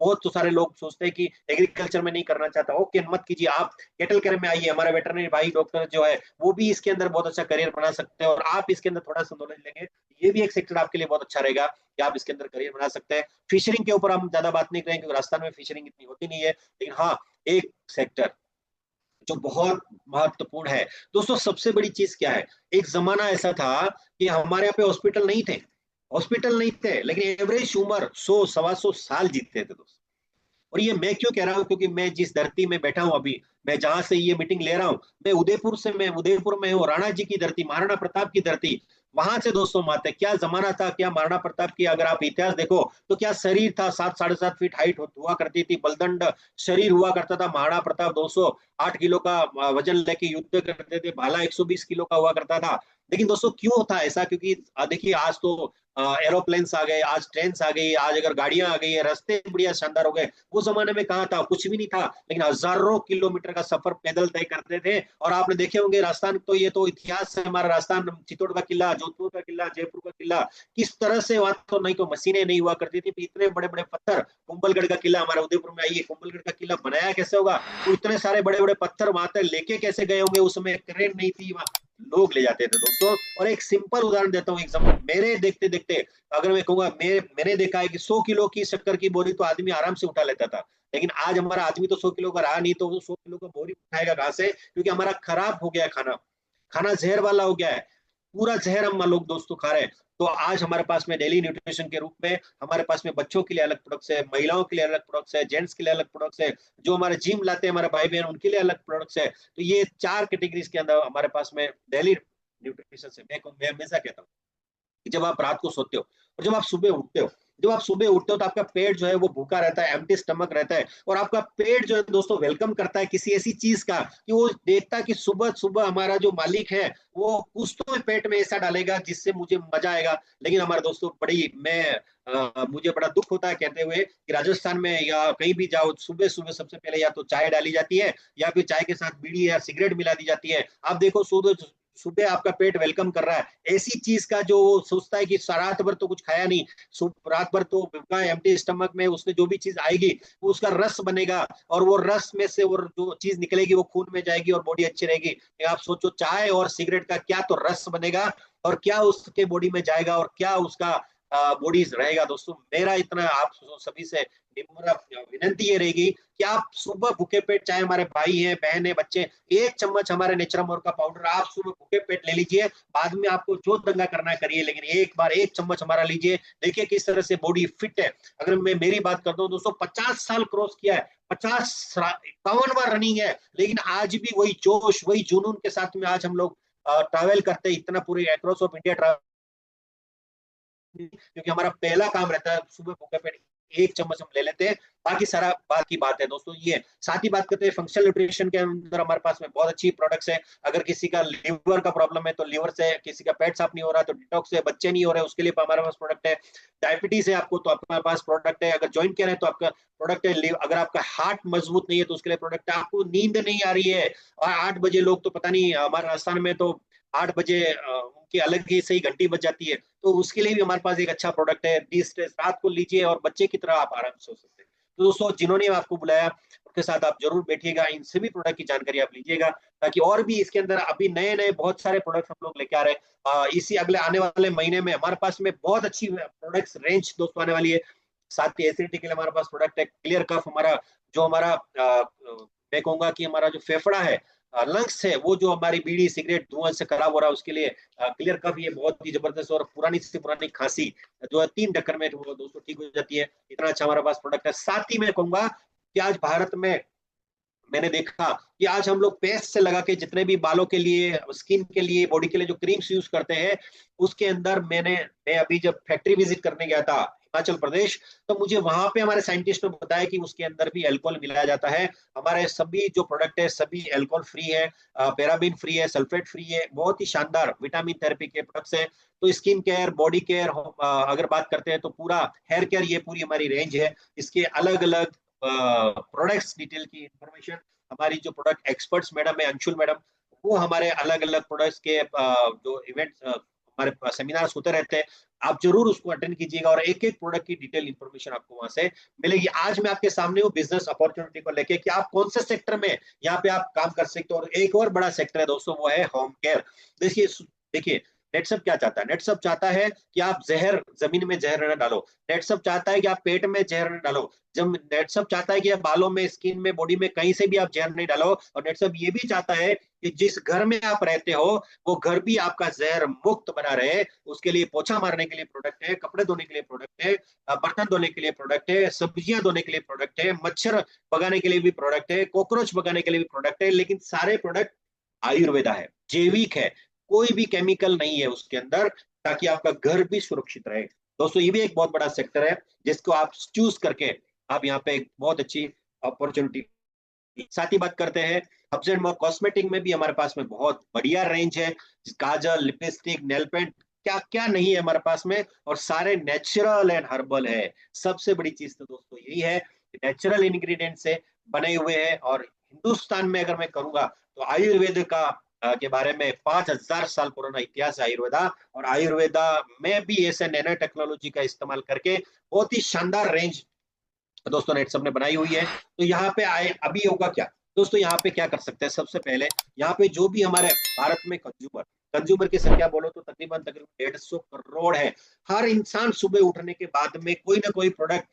बहुत तो सारे लोग सोचते हैं कि एग्रीकल्चर में नहीं करना चाहता, ओके मत कीजिए, आप केटल केयर में आइए। हमारे वेटरनरी भाई डॉक्टर जो है वो भी इसके अंदर बहुत अच्छा करियर बना सकते हैं, और आप इसके अंदर थोड़ा सा नॉलेज लेंगे, ये भी एक सेक्टर आपके लिए बहुत अच्छा रहेगा कि आप इसके अंदर करियर बना सकते हैं। फिशरिंग के ऊपर हम ज्यादा बात नहीं करेंगे क्योंकि राजस्थान में फिशरिंग इतनी होती नहीं है। लेकिन हाँ, एक सेक्टर जो बहुत महत्वपूर्ण है दोस्तों, सबसे बड़ी चीज क्या है, एक जमाना ऐसा था कि हमारे यहाँ पे हॉस्पिटल नहीं थे, हॉस्पिटल नहीं थे, लेकिन एवरेज उम्र 100 सवा 100 साल जीतते थे दोस्तों। और ये मैं क्यों कह रहा हूँ, क्योंकि मैं जिस धरती में बैठा हूँ अभी, मैं जहां से ये मीटिंग ले रहा हूँ, मैं उदयपुर में हूँ, राणा जी की धरती, महाराणा प्रताप की धरती। वहां से दोस्तों माते, क्या जमाना था, क्या महाराणा प्रताप की अगर आप इतिहास देखो तो क्या शरीर था, 7 साढ़े 7 फीट हाइट हुआ करती थी, बलदंड शरीर हुआ करता था। महाराणा प्रताप 208 किलो का वजन लेके युद्ध करते थे, भाला 120 किलो का हुआ करता था। लेकिन दोस्तों क्यों होता है ऐसा? क्योंकि देखिए आज तो एरोप्लेन्स आ गए, आज ट्रेन आ गई, आज अगर गाड़ियां आ गई है, रास्ते बढ़िया शानदार हो गए। वो जमाने में कहाँ था, कुछ भी नहीं था, लेकिन हजारों किलोमीटर का सफर पैदल तय करते थे। और आपने देखे होंगे राजस्थान, तो ये तो इतिहास है हमारा, राजस्थान, चित्तौड़ का किला, जोधपुर का किला, जयपुर का किला, किस तरह से वहां तो नहीं तो मशीनें नहीं हुआ करती थी, इतने बड़े बड़े पत्थर। कुंभलगढ़ का किला हमारा उदयपुर में, आइए कुंभलगढ़ का किला बनाया कैसे होगा? वो इतने सारे बड़े बड़े पत्थर वहां तक लेके कैसे गए होंगे? उसमें क्रेन नहीं थी, लोग ले जाते थे दोस्तों। और एक सिंपल उदाहरण देता हूँ, एग्जाम्पल मेरे देखते देखते, अगर मैं कहूंगा, मैंने देखा है कि 100 किलो की शक्कर की बोरी तो आदमी आराम से उठा लेता था। लेकिन आज हमारा आदमी तो 100 किलो का रहा नहीं, तो वो 100 किलो का बोरी उठाएगा कहां से? क्योंकि हमारा खराब हो गया है खाना, खाना जहर वाला हो गया है, पूरा जहर हम लोग दोस्तों खा रहे हैं। तो आज हमारे पास में डेली न्यूट्रिशन के रूप में हमारे पास में बच्चों के लिए अलग प्रोडक्ट्स है, महिलाओं के लिए अलग प्रोडक्ट्स है, जेंट्स के लिए अलग प्रोडक्ट्स है, जो हमारे जिम लाते हैं हमारे भाई बहन उनके लिए अलग प्रोडक्ट्स है। तो ये 4 कैटेगरीज के अंदर हमारे पास में डेली न्यूट्रिशन से मैं हमेशा कहता हूँ कि जब आप रात को सोते हो और जब आप सुबह उठते हो, जब आप सुबह उठते हो तो आपका पेट जो है वो भूखा रहता है, एम्प्टी स्टमक रहता है, और आपका पेट जो है दोस्तों वेलकम करता है किसी ऐसी चीज का, कि वो देखता है कि सुबह सुबह हमारा जो मालिक है वो कुछ तो पेट में ऐसा डालेगा जिससे मुझे मजा आएगा। लेकिन हमारे दोस्तों बड़ी मैं मुझे बड़ा दुख होता है कहते हुए कि राजस्थान में या कहीं भी जाओ, सुबह सुबह सबसे पहले या तो चाय डाली जाती है, या फिर चाय के साथ बीड़ी या सिगरेट मिला दी जाती है। आप देखो सुबह सुबह आपका पेट वेलकम कर रहा है ऐसी चीज का, जो वो सोचता है कि रात भर तो कुछ खाया नहीं, रात भर तो एम्प्टी स्टमक में उसने जो भी चीज आएगी वो उसका रस बनेगा, और वो रस में से वो जो चीज निकलेगी वो खून में जाएगी और बॉडी अच्छी रहेगी। आप सोचो चाय और सिगरेट का क्या तो रस बनेगा, और क्या उसके बॉडी में जाएगा, और क्या उसका बॉडी रहेगा। दोस्तों मेरा इतना आप सभी से निम्र विनंती ये रहेगी कि आप सुबह भूखे पेट, चाहे हमारे भाई हैं बहन है बच्चे, 1 चम्मच हमारे नेचुरमोर का पाउडर आप सुबह भूखे पेट ले लीजिए। बाद में आपको जो दंगा करना है करिए, लेकिन एक बार 1 चम्मच हमारा लीजिए, देखिए किस तरह से बॉडी फिट है। अगर मैं मेरी बात करता हूँ दोस्तों, 50 साल क्रॉस किया है, 51 बार रनिंग है, लेकिन आज भी वही जोश वही जुनून के साथ में आज हम लोग ट्रैवल करते हैं, इतना पूरे अक्रॉस ऑफ इंडिया ट्रैवल, क्योंकि हमारा पहला काम रहता है सुबह भूखे पेट 1 चम्मच हम ले लेते हैं। बाकी सारा बात की बात है दोस्तों। ये साथ ही बात करते हैं फंक्शनल न्यूट्रिशन के अंदर हमारे पास में बहुत अच्छी प्रोडक्ट्स है। अगर किसी का लीवर का प्रॉब्लम है तो लीवर से, किसी का पेट साफ नहीं हो रहा तो डिटॉक्स है, बच्चे नहीं हो रहे उसके लिए हमारे पास प्रोडक्ट है। डायबिटीज है आपको तो आपके पास प्रोडक्ट है, अगर ज्वाइन केयर है तो आपका प्रोडक्ट है, अगर आपका हार्ट मजबूत नहीं है तो उसके लिए प्रोडक्ट है। आपको नींद नहीं आ रही है, और 8 बजे लोग तो पता नहीं, हमारे राजस्थान में तो 8 बजे उनकी अलग ही सही घंटी बज जाती है, तो उसके लिए भी हमारे पास एक अच्छा प्रोडक्ट है। 20 रात को लीजिए और बच्चे की तरह आप आराम से सो सकते हैं। तो दोस्तों जिन्होंने आपको बुलाया उनके साथ आप जरूर बैठिएगा, इन सभी प्रोडक्ट की जानकारी आप लीजिएगा, ताकि और भी इसके अंदर अभी नए नए बहुत सारे प्रोडक्ट हम लोग लेके आ रहे हैं। इसी अगले आने वाले महीने में हमारे पास में बहुत अच्छी प्रोडक्ट्स रेंज दोस्तों आने वाली है। साथ ही एसिडिटी के लिए हमारे पास प्रोडक्ट है क्लियर कफ, हमारा जो हमारा मैं कहूंगा कि हमारा जो फेफड़ा है, लंग्स है, वो जो हमारी बीड़ी सिगरेट धुआं से खराब हो रहा है उसके लिए क्लियर कफ ये बहुत ही जबरदस्त, और पुरानी से पुरानी खांसी जो है 3 टक्कर में वो दोस्तों ठीक हो जाती है। इतना अच्छा हमारे पास प्रोडक्ट है। साथ ही मैं कहूंगा कि आज भारत में मैंने देखा कि आज हम लोग पेस्ट से लगा के जितने भी बालों के लिए, स्किन के लिए, बॉडी के लिए जो क्रीम्स यूज करते हैं, उसके अंदर मैं अभी जब फैक्ट्री विजिट करने गया था हिमाचल प्रदेश, तो मुझे वहां पे हमारे साइंटिस्ट ने बताया कि उसके अंदर भी अल्कोहल मिलाया जाता है। हमारे सभी जो प्रोडक्ट है सभी अल्कोहल फ्री है, पैराबिन फ्री है, सल्फेट फ्री है, बहुत ही शानदार विटामिन थेरेपी के प्रोडक्ट्स है। तो स्किन केयर, बॉडी केयर, अगर बात करते हैं तो पूरा हेयर केयर, ये पूरी हमारी रेंज है। इसके अलग अलग प्रोडक्ट्स डिटेल की इंफॉर्मेशन हमारी जो प्रोडक्ट एक्सपर्ट्स मैडम है अंशुल मैडम, वो हमारे अलग अलग प्रोडक्ट्स के जो इवेंट हमारे सेमिनार्स होते रहते हैं, आप जरूर उसको अटेंड कीजिएगा, और एक एक प्रोडक्ट की डिटेल इंफॉर्मेशन आपको वहां से मिलेगी। आज मैं आपके सामने हूँ बिजनेस अपॉर्चुनिटी को लेके कि आप कौन से सेक्टर में यहाँ पे आप काम कर सकते हो। और एक और बड़ा सेक्टर है दोस्तों, वो है होम केयर। देखिए देखिए नेटसप क्या चाहता है? नेटसप चाहता है कि आप जहर, जमीन में जहर न डालो। नेटसप चाहता है कि आप पेट में जहर न डालो। जब नेटसप चाहता है कि आप बालों में, स्किन में, बॉडी में कहीं से भी आप जहर नहीं डालो। और नेटसप ये भी चाहता है कि जिस घर में आप रहते हो वो घर भी आपका जहर मुक्त बना रहे। उसके लिए पोछा मारने के लिए प्रोडक्ट है, कपड़े धोने के लिए प्रोडक्ट है, बर्तन धोने के लिए प्रोडक्ट है, सब्जियां धोने के लिए प्रोडक्ट है, मच्छर भगाने के लिए भी प्रोडक्ट है, कॉकरोच भगाने के लिए भी प्रोडक्ट है। लेकिन सारे प्रोडक्ट आयुर्वेदा है, जैविक है, कोई भी केमिकल नहीं है उसके अंदर, ताकि आपका घर भी सुरक्षित रहे। दोस्तों ये भी एक बहुत बड़ा सेक्टर है जिसको आप चूज करके आप यहाँ पे एक बहुत अच्छी अपॉर्चुनिटी साथ ही बात करते हैं हब्स एंड मोर कॉस्मेटिक में भी हमारे पास में बहुत बढ़िया रेंज है, काजल, लिपस्टिक, नेल पेंट, क्या क्या नहीं है हमारे पास में, और सारे नेचुरल एंड हर्बल है। सबसे बड़ी चीज तो दोस्तों यही है, नेचुरल इंग्रेडिएंट से बने हुए हैं। और हिंदुस्तान में अगर मैं करूंगा तो आयुर्वेद का के बारे में 5,000 साल पुराना इतिहास है आयुर्वेदा, और आयुर्वेदा में भी ऐसे नैनो टेक्नोलॉजी का इस्तेमाल करके बहुत ही शानदार रेंज दोस्तों नेट सब ने बनाई हुई है। तो यहाँ पे आए, अभी होगा क्या दोस्तों, यहाँ पे क्या कर सकते हैं, सबसे पहले यहाँ पे जो भी हमारे भारत में कंज्यूमर कंज्यूमर की संख्या बोलो तो तकरीबन तकरीबन 150 करोड़ है। हर इंसान सुबह उठने के बाद में कोई ना कोई प्रोडक्ट,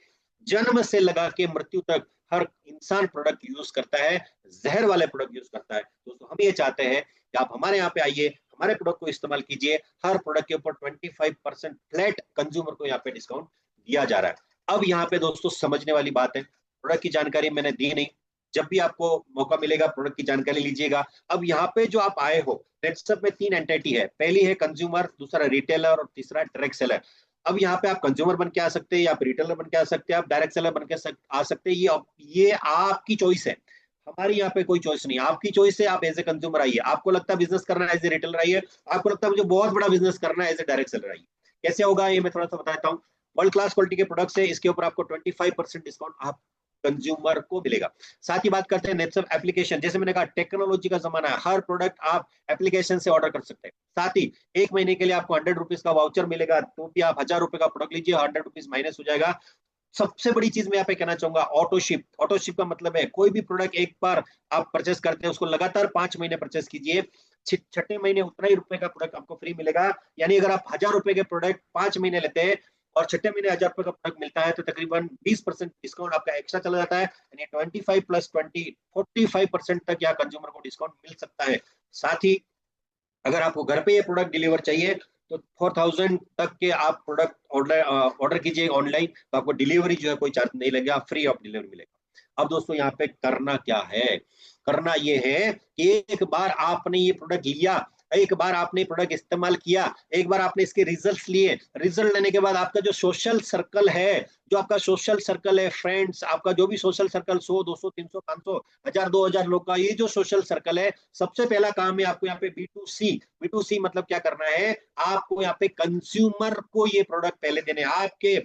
जन्म से लगा के मृत्यु तक हर इंसान प्रोडक्ट यूज करता है, जहर वाले प्रोडक्ट यूज करता है। दोस्तों हम ये चाहते हैं कि आप हमारे यहाँ पे आइए, हमारे प्रोडक्ट को इस्तेमाल कीजिए। हर प्रोडक्ट के ऊपर 25% फ्लैट कंज्यूमर को यहाँ पे डिस्काउंट दिया जा रहा है। अब यहाँ पे दोस्तों समझने वाली बात है, प्रोडक्ट की जानकारी मैंने दी नहीं, जब भी आपको मौका मिलेगा प्रोडक्ट की जानकारी लीजिएगा। अब यहाँ पे जो आप आए हो, नेटसप में 3 एंटिटी है, पहली है कंज्यूमर, दूसरा रिटेलर और तीसरा डायरेक्ट सेलर। अब यहाँ पे आप कंज्यूमर बन के आ सकते हैं, या आप रिटेलर बन के आ सकते हैं, आप डायरेक्ट सेलर बन के आ सकते हैं। ये आपकी चॉइस है, हमारी यहाँ पे कोई चॉइस नहीं, आपकी चॉइस है। आप एज ए कंज्यूमर आइए, आपको लगता है बिजनेस करना है एज ए रिटेलर आइए, आपको लगता है मुझे बहुत बड़ा बिजनेस करना है एज ए डायरेक्ट सेलर आइए। कैसे होगा ये मैं थोड़ा सा बताता हूँ। वर्ल्ड क्लास क्वालिटी के प्रोडक्ट्स है, इसके ऊपर आपको 25% डिस्काउंट आप कंज्यूमर को मिलेगा। साथ ही बात करते हैं नेटसप एप्लीकेशन, जैसे मैंने कहा टेक्नोलॉजी का जमाना है, हर प्रोडक्ट आप एप्लीकेशन से ऑर्डर कर सकते हैं। साथ ही 1 महीने के लिए आपको 100 रुपीज का वाउचर मिलेगा, तो भी आप 1000 रुपए का प्रोडक्ट लीजिए, 100 रुपीज माइनस हो जाएगा। सबसे बड़ी चीज मैं यहाँ पे कहना चाहूंगा, ऑटो शिप। ऑटो शिप का मतलब है कोई भी प्रोडक्ट एक बार आप परचेस करते हैं, उसको लगातार 5 महीने परचेस कीजिए, छठे महीने उतना ही रुपए का प्रोडक्ट आपको फ्री मिलेगा। यानी अगर आप 1000 रुपए के प्रोडक्ट 5 महीने लेते हैं और छठे महीने 1000 रुपए का प्रोडक्ट मिलता है, तो तकरीबन 20% डिस्काउंट आपका एक्स्ट्रा चला जाता है। यानी 25+20 45% तक यहाँ कंज्यूमर को डिस्काउंट मिल सकता है। साथ ही अगर आपको घर पे ये प्रोडक्ट डिलीवर चाहिए तो 4000 तक के आप प्रोडक्ट ऑर्डर ऑर्डर कीजिए ऑनलाइन, तो आपको डिलीवरी जो है कोई चार्ज नहीं लगेगा, फ्री ऑफ डिलीवरी मिलेगा। अब दोस्तों यहाँ पे करना क्या है, करना ये है कि एक बार आपने ये प्रोडक्ट लिया, एक बार आपने प्रोडक्ट इस्तेमाल किया, एक बार आपने इसके रिजल्ट लिए, रिजल्ट लेने के बाद आपका जो सोशल सर्कल है, जो आपका सोशल सर्कल है, फ्रेंड्स, आपका जो भी सोशल सर्कल 100 200 300 500 1000 2000 लोग का ये जो सोशल सर्कल है, सबसे पहला काम है आपको यहाँ पे बी टू सी मतलब क्या करना है, आपको यहाँ पे कंज्यूमर को ये प्रोडक्ट पहले देने, आपके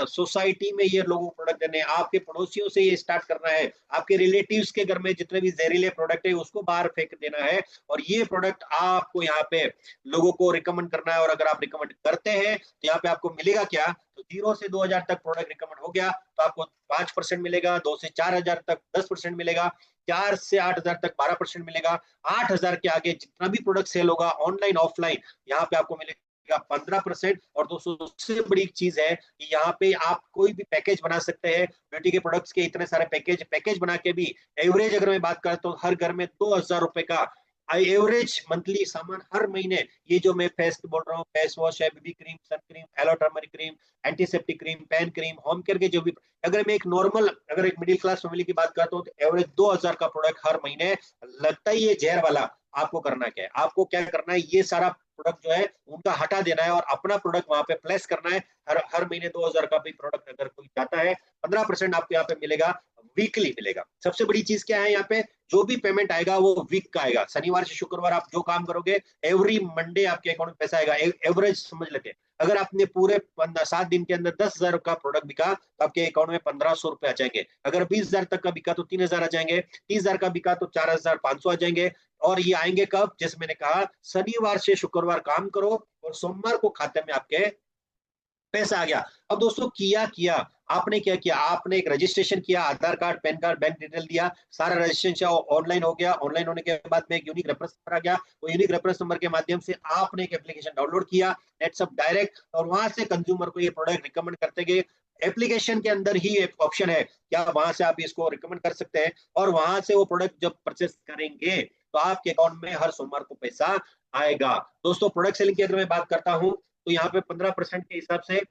सोसाइटी में ये लोगों को प्रोडक्ट देने, आपके पड़ोसियों से ये स्टार्ट करना है, आपके रिलेटिव्स के घर में जितने भी जहरीले प्रोडक्ट है उसको बाहर फेंक देना है, और ये प्रोडक्ट आपको यहाँ पे लोगों को रिकमेंड करना है। और अगर आप रिकमेंड करते हैं तो यहाँ पे आपको मिलेगा क्या, तो 0 से 2000 तक प्रोडक्ट रिकमेंड हो गया तो आपको 5% मिलेगा, 2 से 4000 तक 10% मिलेगा, 4 से 8000 तक 12% मिलेगा, 8000 के आगे जितना भी प्रोडक्ट सेल होगा ऑनलाइन ऑफलाइन, यहाँ पे आपको मिलेगा 15%। और दोस्तों सबसे बड़ी चीज है कि यहाँ पे आप कोई भी पैकेज बना सकते हैं, ब्यूटी के प्रोडक्ट्स के इतने सारे पैकेज बना के भी एवरेज अगर मैं बात करता हूँ हर घर में 2000 रुपए का एवरेज मंथली सामान हर महीने, ये जो मैं फेस बोल रहा हूँ, फेस वॉश है, BB cream, sun cream, aloe turmeric cream, antiseptic cream, pan cream, home care के जो भी, अगर मैं एक नॉर्मल अगर एक मिडिल क्लास फैमिली की बात करता हूँ तो एवरेज 2000 का प्रोडक्ट हर महीने लगता ही ये जहर वाला। आपको करना क्या है, आपको क्या करना है, ये सारा प्रोडक्ट जो है उनका हटा देना है और अपना प्रोडक्ट वहां पे प्लेस करना है। हर हर महीने 2000 का भी प्रोडक्ट अगर कोई चाहता है, 15% आपको यहाँ पे मिलेगा, वीकली मिलेगा। सबसे बड़ी चीज क्या है, यहाँ पे जो भी पेमेंट आएगा वो वीक का आएगा, शनिवार से शुक्रवार आप जो काम करोगे एवरी मंडे आपके अकाउंट में पैसा आएगा। एवरेज समझ लेते हैं, अगर आपने पूरे 7 दिन के अंदर 10,000 का प्रोडक्ट बिका तो आपके अकाउंट में 1500 रुपए आ जाएंगे, अगर 20,000 तक का बिका तो 3000 आ जाएंगे, 30,000 का बिका तो 4500 आ जाएंगे। और ये आएंगे कब, जैसे मैंने कहा शनिवार से शुक्रवार काम करो और सोमवार को खाते में आपके पैसा आ गया। अब दोस्तों किया किया आपने क्या किया, आपने एक रजिस्ट्रेशन किया, Aadhaar card, PAN card, bank detail दिया, सारा रजिस्ट्रेशन ऑनलाइन हो गया। ऑनलाइन होने के बाद में एक यूनिक रेफरेंस नंबर आ गया, वो यूनिक रेफरेंस नंबर के माध्यम से आपने एक एप्लीकेशन डाउनलोड किया नेटसप डायरेक्ट, और वहां से कंज्यूमर को ये प्रोडक्ट रिकमेंड करते गए। एप्लीकेशन के अंदर ही एक ऑप्शन है क्या, वहां से आप इसको रिकमेंड कर सकते हैं, और वहां से वो प्रोडक्ट जब परचेस करेंगे तो आपके अकाउंट में हर सोमवार को पैसा आएगा। दोस्तों प्रोडक्ट सेलिंग की अगर मैं बात करता हूं तो यहाँ पे 15% के हिसाब से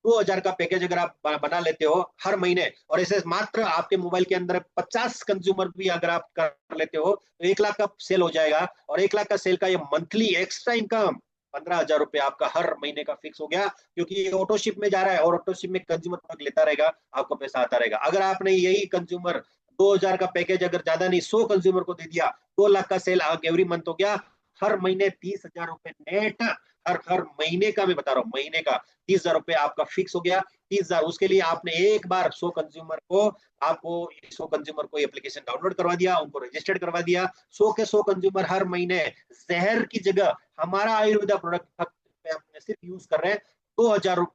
2000 का पैकेज अगर आप बना लेते हो हर महीने, और ऐसे मात्र आपके मोबाइल के अंदर 50 कंज्यूमर भी अगर आप कर लेते हो तो 1 लाख का सेल हो जाएगा, और 1 लाख का सेल का ये मंथली एक्स्ट्रा इनकम 15,000 रुपए आपका हर महीने का फिक्स हो गया, क्योंकि ये ऑटोशिप में जा रहा है और ऑटोशिप में कंज्यूमर प्रोडक्ट लेता रहेगा, आपको पैसा आता रहेगा। अगर आपने यही कंज्यूमर 2000 का पैकेज अगर ज्यादा नहीं 100 कंज्यूमर को दे दिया, 2 लाख का सेल एवरी मंथ हो गया। हर महीने 30,000 रुपए नेट, हर हर महीने का मैं बता रहा हूँ, महीने का 30,000 रुपए आपका फिक्स हो गया। 30,000 उसके लिए आपने एक बार 100 कंज्यूमर को एप्लीकेशन डाउनलोड करवा दिया, उनको रजिस्टर्ड करवा दिया। 100 के 100 कंज्यूमर हर महीने जहर की जगह हमारा आयुर्वेदा प्रोडक्ट अपने सिर्फ यूज कर रहे हैं। 2,000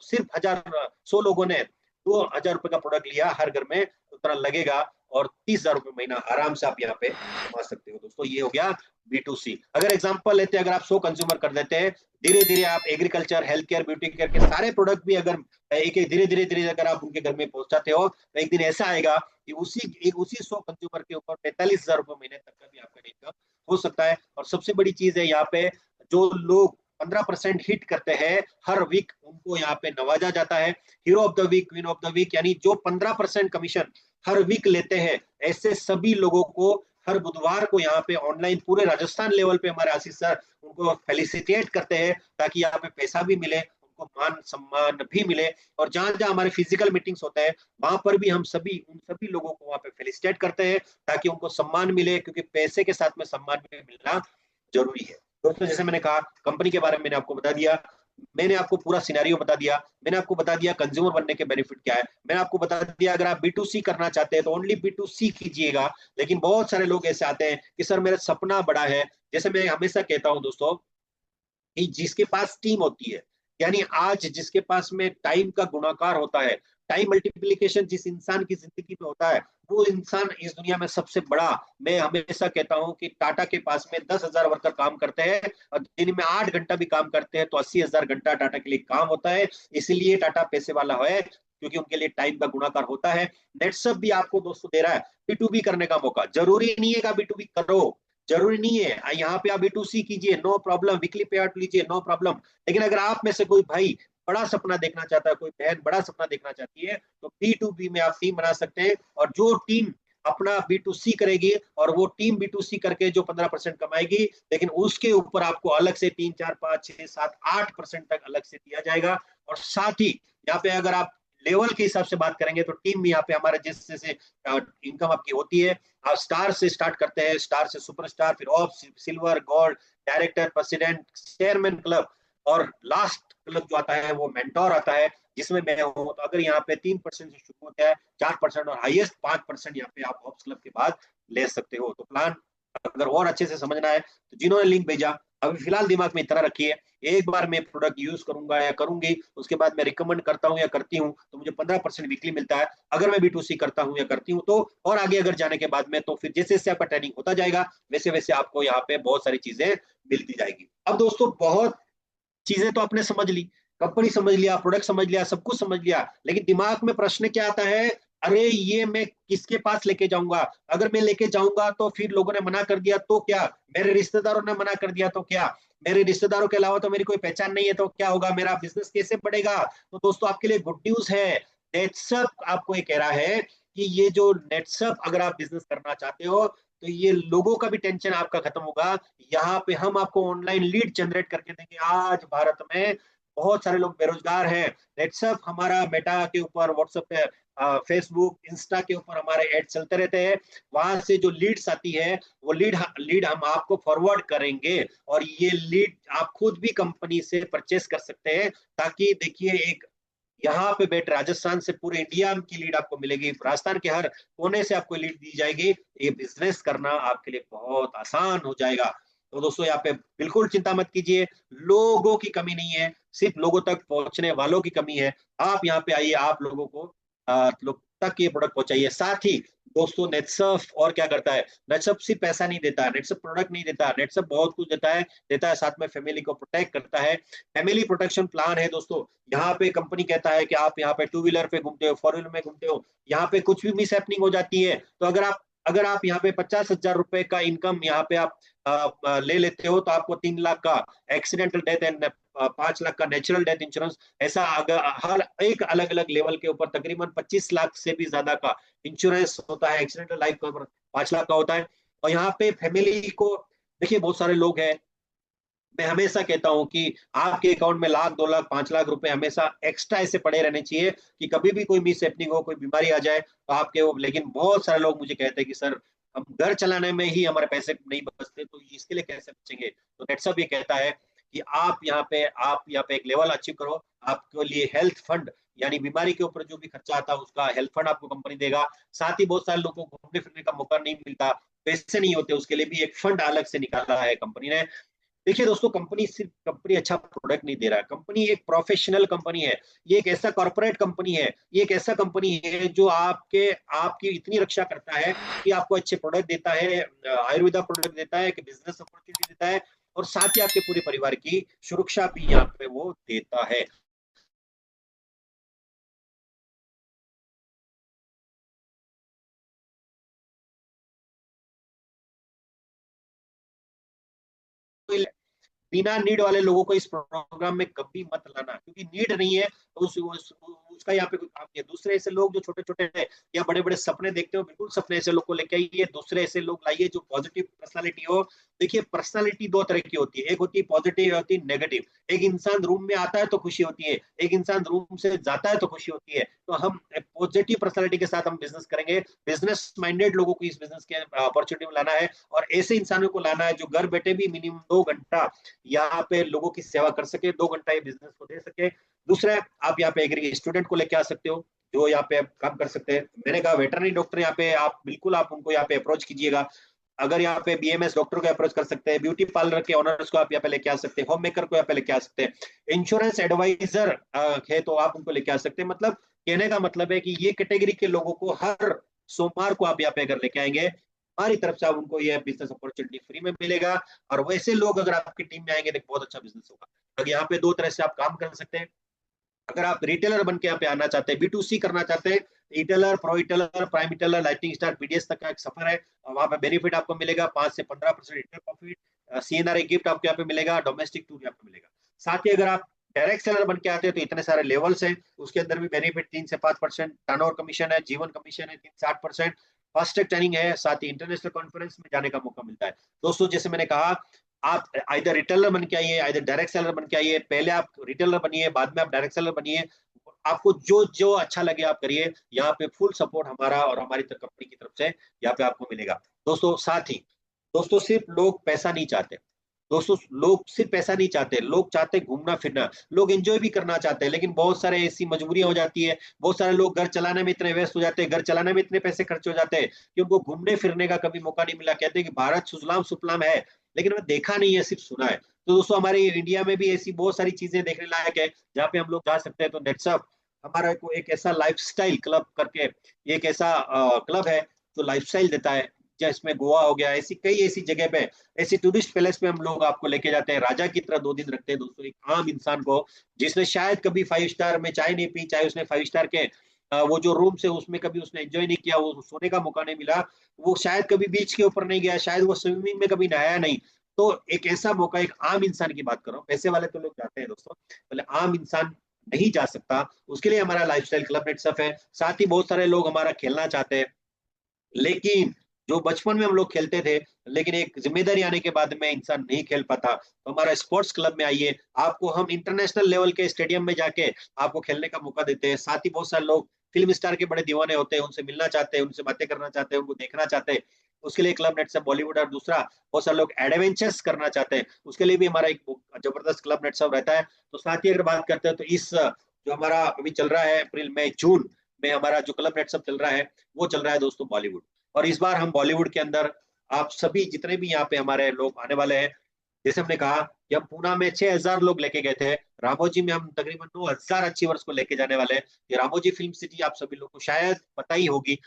सिर्फ 100 लोगों ने 2,000 रुपए का प्रोडक्ट लिया, हर घर में उतना लगेगा, और 30,000 रुपए महीना आराम से आप यहाँ पे कमा सकते हो। दोस्तों ये हो गया B2C। अगर एग्जांपल लेते हैं, अगर आप 100 कंज्यूमर कर देते हैं, धीरे धीरे आप agriculture, health care, beauty care के सारे प्रोडक्ट भी अगर एक एक धीरे धीरे धीरे अगर आप उनके घर में पहुंचाते हो, तो एक दिन ऐसा आएगा कि उसी 100 कंज्यूमर के ऊपर 45,000 रुपए महीने तक का भी आपका इनकम हो सकता है। और सबसे बड़ी चीज है यहाँ पे, जो लोग 15% हिट करते हैं हर वीक, उनको यहाँ पे नवाजा जाता है। Hero of the week, queen of the week, यानी जो 15% कमीशन हर वीक लेते हैं, ऐसे सभी लोगों को हर बुधवार को यहाँ पे ऑनलाइन पूरे राजस्थान लेवल पे हमारे आशीष सर उनको फेलिसिटेट करते हैं, ताकि यहाँ पे पैसा भी मिले, उनको मान सम्मान भी मिले। और जहां जहां हमारे फिजिकल मीटिंग्स होते हैं, वहां पर भी हम उन सभी लोगों को वहां पे फेलिसिटेट करते हैं, ताकि उनको सम्मान मिले, क्योंकि पैसे के साथ में सम्मान भी मिलना जरूरी है। दोस्तों जैसे मैंने कहा, कंपनी के बारे में मैंने आपको बता दिया, मैंने आपको पूरा सिनेरियो बता दिया, मैंने आपको बता दिया कंज्यूमर बनने के बेनिफिट क्या है, मैंने आपको बता दिया अगर आप B2C करना चाहते हैं तो ओनली B2C कीजिएगा। लेकिन बहुत सारे लोग ऐसे आते हैं कि सर मेरा सपना बड़ा है। जैसे मैं हमेशा कहता हूं दोस्तों, कि जिसके पास टीम होती है, यानी आज जिसके पास में टाइम का गुणाकार होता है, टाइम मल्टीप्लीकेशन जिस इंसान की जिंदगी में होता है, वो इंसान इस दुनिया में सबसे बड़ा। मैं हमेशा कहता हूं कि टाटा के पास में 10,000 वर्कर काम करते हैं, और दिन में 8 घंटा भी काम करते हैं, तो 80,000 घंटा टाटा के लिए काम होता है। इसलिए टाटा पैसे वाला है, क्योंकि उनके लिए टाइम का गुणाकार होता है। नेटसप भी आपको दोस्तों दे रहा है B2B करने का मौका। जरूरी नहीं है कि B2B करो, जरूरी नहीं है यहाँ पे आप B2C कीजिए, नो प्रॉब्लम, वीकली पे आउट लीजिए, नो प्रॉब्लम। लेकिन अगर आप में से कोई भाई बड़ा सपना देखना चाहता है, कोई बहन बड़ा सपना देखना चाहती है, तो B2B में आप टीम बना सकते हैं। और जो टीम अपना B2C करेगी, और वो टीम B2C करके जो 15% कमाएगी, लेकिन उसके ऊपर आपको अलग से 3, 4, 5, 6, 7, 8% तक अलग से दिया जाएगा। और साथ ही यहाँ पे अगर आप लेवल के हिसाब से बात करेंगे, तो टीम में यहाँ पे हमारे जिस जैसे इनकम आपकी होती है, आप स्टार से स्टार्ट करते हैं, स्टार से सुपरस्टार, फिर of, silver, gold, director, president, chairman club, और लास्ट क्लब जो आता है वो मेंटोर आता है, जिसमें मैं हूँ। तो अगर यहाँ पे 3% से शुरू होता है, 4% और हाईएस्ट 5% यहाँ पे आप ऑप्स क्लब के बाद ले सकते हो। तो प्लान अगर और अच्छे से समझना है, तो जिन्होंने लिंक भेजा, अभी फिलहाल दिमाग में इतना रखिए, एक बार मैं प्रोडक्ट यूज करूंगा या करूंगी, उसके बाद मैं रिकमेंड करता हूं या करती हूं, तो मुझे 15% वीकली मिलता है। अगर मैं B2C करता हूं या करती हूं तो, और आगे अगर जाने के बाद में, तो फिर जैसे जैसे आपका ट्रेनिंग होता जाएगा, वैसे वैसे आपको यहाँ पे बहुत सारी चीजें मिलती जाएगी। अब दोस्तों बहुत चीजें तो आपने समझ ली, कंपनी समझ लिया, प्रोडक्ट समझ लिया, सब कुछ समझ लिया, लेकिन दिमाग में प्रश्न क्या आता है, अरे ये मैं किसके पास लेके जाऊंगा? अगर मैं लेके जाऊंगा तो फिर लोगों ने मना कर दिया तो क्या? मेरे रिश्तेदारों ने मना कर दिया तो क्या? मेरे रिश्तेदारों के अलावा तो मेरी कोई पहचान नहीं है तो क्या होगा? मेरा बिजनेस कैसे बढ़ेगा? तो दोस्तों आपके लिए गुड न्यूज है, नेटसप आपको ये कह रहा है कि ये जो नेटसप अगर आप बिजनेस करना चाहते हो, तो ये लोगों का भी टेंशन आपका खत्म होगा। यहाँ पे हम आपको ऑनलाइन लीड जनरेट करके देंगे। आज भारत में बहुत सारे लोग बेरोजगार हैं, व्हाट्सएप हमारा मेटा के ऊपर, व्हाट्सएप पे, फेसबुक, इंस्टा के ऊपर हमारे ऐड चलते रहते हैं। वहां से जो लीड्स आती है, वो लीड हम आपको फॉरवर्ड करेंगे, और ये लीड आप खुद भी कंपनी से परचेस कर सकते हैं। ताकि देखिए, एक यहाँ पे बैठ राजस्थान से पूरे इंडिया की लीड आपको मिलेगी, राजस्थान के हर कोने से आपको लीड दी जाएगी। ये बिजनेस करना आपके लिए बहुत आसान हो जाएगा। तो दोस्तों यहाँ पे बिल्कुल चिंता मत कीजिए, लोगों की कमी नहीं है, सिर्फ लोगों तक पहुंचने वालों की कमी है। आप यहाँ पे आइए, आप लोगों को लोग तक ये प्रोडक्ट पहुंचाइए। साथ ही दोस्तों नेटसर्फ और क्या करता है, नेटसर्फ सिर्फ पैसा नहीं देता है, नेटसर्फ प्रोडक्ट नहीं देता है, नेटसर्फ बहुत कुछ देता है साथ में फैमिली को प्रोटेक्ट करता है। फैमिली प्रोटेक्शन प्लान है दोस्तों। यहाँ पे कंपनी कहता है कि आप यहाँ पे 2 व्हीलर पे घूमते हो, 4 व्हीलर में घूमते हो, यहाँ पे कुछ भी मिस हैपनिंग हो जाती है, तो अगर आप यहाँ पे 50,000 रुपए का इनकम यहाँ पे आप ले लेते हो, तो आपको 3 लाख का एक्सीडेंटल डेथ एंड 5 लाख का नेचुरल डेथ इंश्योरेंस, ऐसा अगर हर एक अलग अलग लेवल के ऊपर तकरीबन 25 लाख से भी ज्यादा का इंश्योरेंस होता है। एक्सीडेंटल लाइफ कवर 5 लाख का होता है। और यहाँ पे फैमिली को देखिए, बहुत सारे लोग हैं मैं हमेशा कहता हूं कि आपके अकाउंट में लाख 2 लाख 5 लाख रुपए हमेशा एक्स्ट्रा ऐसे पड़े रहने चाहिए कि कभी भी कोई मिस हैपनिंग हो, कोई बीमारी आ जाए तो आपके वो। लेकिन बहुत सारे लोग मुझे कहते हैं कि सर हम घर चलाने में ही हमारे पैसे नहीं बचते, तो इसके लिए कैसे बचेंगे? तो नेट सब ये कहता है कि आप यहाँ पे एक लेवल अचीव करो। आपके लिए हेल्थ फंड, यानी बीमारी के ऊपर जो भी खर्चा आता है उसका हेल्थ फंड आपको कंपनी देगा। साथ ही बहुत सारे लोगों को घूमने फिरने का मौका नहीं मिलता, पैसे नहीं होते, उसके लिए भी एक फंड अलग से निकाला है कंपनी ने। देखिए दोस्तों, कंपनी अच्छा प्रोडक्ट नहीं दे रहा है, कंपनी एक प्रोफेशनल कंपनी है। ये एक ऐसा कॉर्पोरेट कंपनी है, ये एक ऐसा कंपनी है जो आपकी इतनी रक्षा करता है कि आपको अच्छे प्रोडक्ट देता है, आयुर्वेदा प्रोडक्ट देता है, कि बिजनेस अपॉर्चुनिटी देता है, और साथ ही आपके पूरे परिवार की सुरक्षा भी यहाँ पे वो देता है। बिना नीड वाले लोगों को इस प्रोग्राम में कभी मत लाना, क्योंकि नीड नहीं है तो उसका यहाँ पे कोई काम नहीं है। दूसरे ऐसे लोग जो छोटे छोटे हैं या बड़े बड़े सपने देखते हो, बिल्कुल सपने ऐसे लोग को लेके आइए, दूसरे ऐसे लोग लाइए जो पॉजिटिव पर्सनालिटी हो। देखिए, पर्सनालिटी दो तरह की होती है, एक होती है पॉजिटिव, एक होती है नेगेटिव। एक इंसान रूम में आता है तो खुशी होती है, एक इंसान रूम से जाता है तो खुशी होती है। तो हम पॉजिटिव पर्सनालिटी के साथ हम बिजनेस करेंगे, बिजनेस माइंडेड लोगों को इस बिजनेस के अपॉर्चुनिटी में लाना है, और ऐसे इंसानों को लाना है जो घर बैठे भी मिनिमम 2 घंटा यहाँ पे लोगों की सेवा कर सके, 2 घंटा ये बिजनेस को दे सके। दूसरा, आप यहाँ पे एग्री स्टूडेंट को लेके आ सकते हो जो यहाँ पे काम कर सकते हैं। मैंने कहा वेटरनरी डॉक्टर यहाँ पे आप बिल्कुल आप उनको यहाँ पे अप्रोच कीजिएगा। अगर यहाँ पे बीएमएस डॉक्टर को अप्रोच कर सकते हैं, ब्यूटी पार्लर के ओनर्स को आप यहाँ पे लेके आ सकते हैं, होम मेकर को यहाँ पे लेके आ सकते हैं, इंश्योरेंस एडवाइजर है तो आप उनको लेके आ सकते हैं। मतलब कहने का मतलब है कि ये कैटेगरी के लोगों को हर सोमवार को आप यहाँ पे अगर लेके आएंगे, हमारी तरफ से आप उनको ये बिजनेस अपॉर्चुनिटी फ्री में मिलेगा। और वैसे लोग अगर आपकी टीम में आएंगे तो बहुत अच्छा बिजनेस होगा। तो यहाँ पे दो तरह से आप काम कर सकते हैं। अगर आप रिटेलर बन के यहाँ पे आना चाहते हैं, B2C करना चाहते हैं, retailer, pro retailer, prime retailer, lighting star, PDS तक का एक सफर है। और वहां पे बेनिफिट आपको मिलेगा 5 से 15% रिटेल प्रॉफिट, CNRI गिफ्ट आपको यहाँ पे मिलेगा, डोमेस्टिक टूर यहाँ पे मिलेगा। साथ ही अगर आप डायरेक्ट सेलर बन के आते हैं तो इतने सारे लेवल्स हैं, उसके अंदर भी बेनिफिट 3 से 5%, टर्नओवर कमीशन है, जीवन कमीशन है 3 से 8%, फास्ट ट्रैक ट्रेनिंग है, साथ ही इंटरनेशनल कॉन्फ्रेंस में जाने का मौका मिलता है। दोस्तों, जैसे मैंने कहा, आप इधर रिटेलर बन के आइए, इधर डायरेक्ट सेलर बन के आइए। पहले आप रिटेलर बनिए, बाद में आप डायरेक्ट सेलर बनिए। आपको जो जो अच्छा लगे आप करिए। यहाँ पे फुल सपोर्ट हमारा और हमारी कंपनी की तरफ से यहाँ पे आपको मिलेगा। दोस्तों, साथ ही दोस्तों, सिर्फ लोग पैसा नहीं चाहते। दोस्तों, लोग सिर्फ पैसा नहीं चाहते, लोग चाहते घूमना फिरना, लोग एंजॉय भी करना चाहते हैं। लेकिन बहुत सारे ऐसी मजबूरियां हो जाती है, बहुत सारे लोग घर चलाने में इतने व्यस्त हो जाते हैं, घर चलाने में इतने पैसे खर्च हो जाते हैं कि उनको घूमने फिरने का कभी मौका नहीं मिला। कहते हैं कि भारत सुजलाम सुफलाम है, लेकिन मैं देखा नहीं है, सिर्फ सुना है। तो दोस्तों, हमारे इंडिया में भी ऐसी बहुत सारी चीजें देखने लायक है जहाँ पे हम लोग जा सकते हैं। तो नेट्सअप हमारा को एक ऐसा लाइफस्टाइल क्लब करके एक ऐसा क्लब है जो लाइफस्टाइल देता है। जिसमें गोवा हो गया, ऐसी कई ऐसी जगह पे, ऐसी टूरिस्ट पैलेस पे हम लोग आपको लेके जाते हैं, राजा की तरह 2 दिन रखते हैं दोस्तों एक आम इंसान को, जिसने शायद कभी 5 स्टार में चाय नहीं पी, चाहे उसने 5 स्टार के वो जो रूम से उसमें कभी उसने एंजॉय नहीं किया, वो सोने का मौका नहीं मिला, वो शायद कभी बीच के ऊपर नहीं गया, शायद वो स्विमिंग में कभी नहाया नहीं। तो एक ऐसा मौका, एक आम इंसान की बात कर रहा हूँ, पैसे वाले तो लोग जाते हैं दोस्तों, बोले आम इंसान नहीं जा सकता, उसके लिए हमारा लाइफस्टाइल क्लब नेटसफ है। साथ ही बहुत सारे लोग हमारा खेलना चाहते हैं, लेकिन जो बचपन में हम लोग खेलते थे, लेकिन एक जिम्मेदारी आने के बाद में इंसान नहीं खेल पाता, तो हमारा स्पोर्ट्स क्लब में आइए। आपको हम इंटरनेशनल लेवल के स्टेडियम में जाके आपको खेलने का मौका देते हैं। साथ ही बहुत सारे लोग फिल्म स्टार के बड़े दीवाने होते हैं, उनसे मिलना चाहते हैं, उनसे बातें करना चाहते हैं, उनको देखना चाहते हैं, उसके लिए क्लब नेट से बॉलीवुड। और दूसरा, बहुत सारे लोग एडवेंचर्स करना चाहते हैं, उसके लिए भी हमारा एक जबरदस्त क्लब नेट सब रहता है। तो साथ ही अगर बात करते हैं तो इस जो हमारा अभी चल रहा है अप्रैल मई जून में, हमारा जो क्लब नेट सब चल रहा है वो चल रहा है दोस्तों बॉलीवुड। और इस बार हम बॉलीवुड के अंदर आप सभी जितने भी यहाँ पे हमारे लोग आने वाले हैं, जैसे हमने कहा कि हम पूना में 6,000 लोग लेके गए थे, रामोजी में हम तकरीबन 9,000 अचीवर्स को लेके जाने वाले हैं। ये रामोजी फिल्म सिटी आप सभी लोग को शायद पता ही होगी,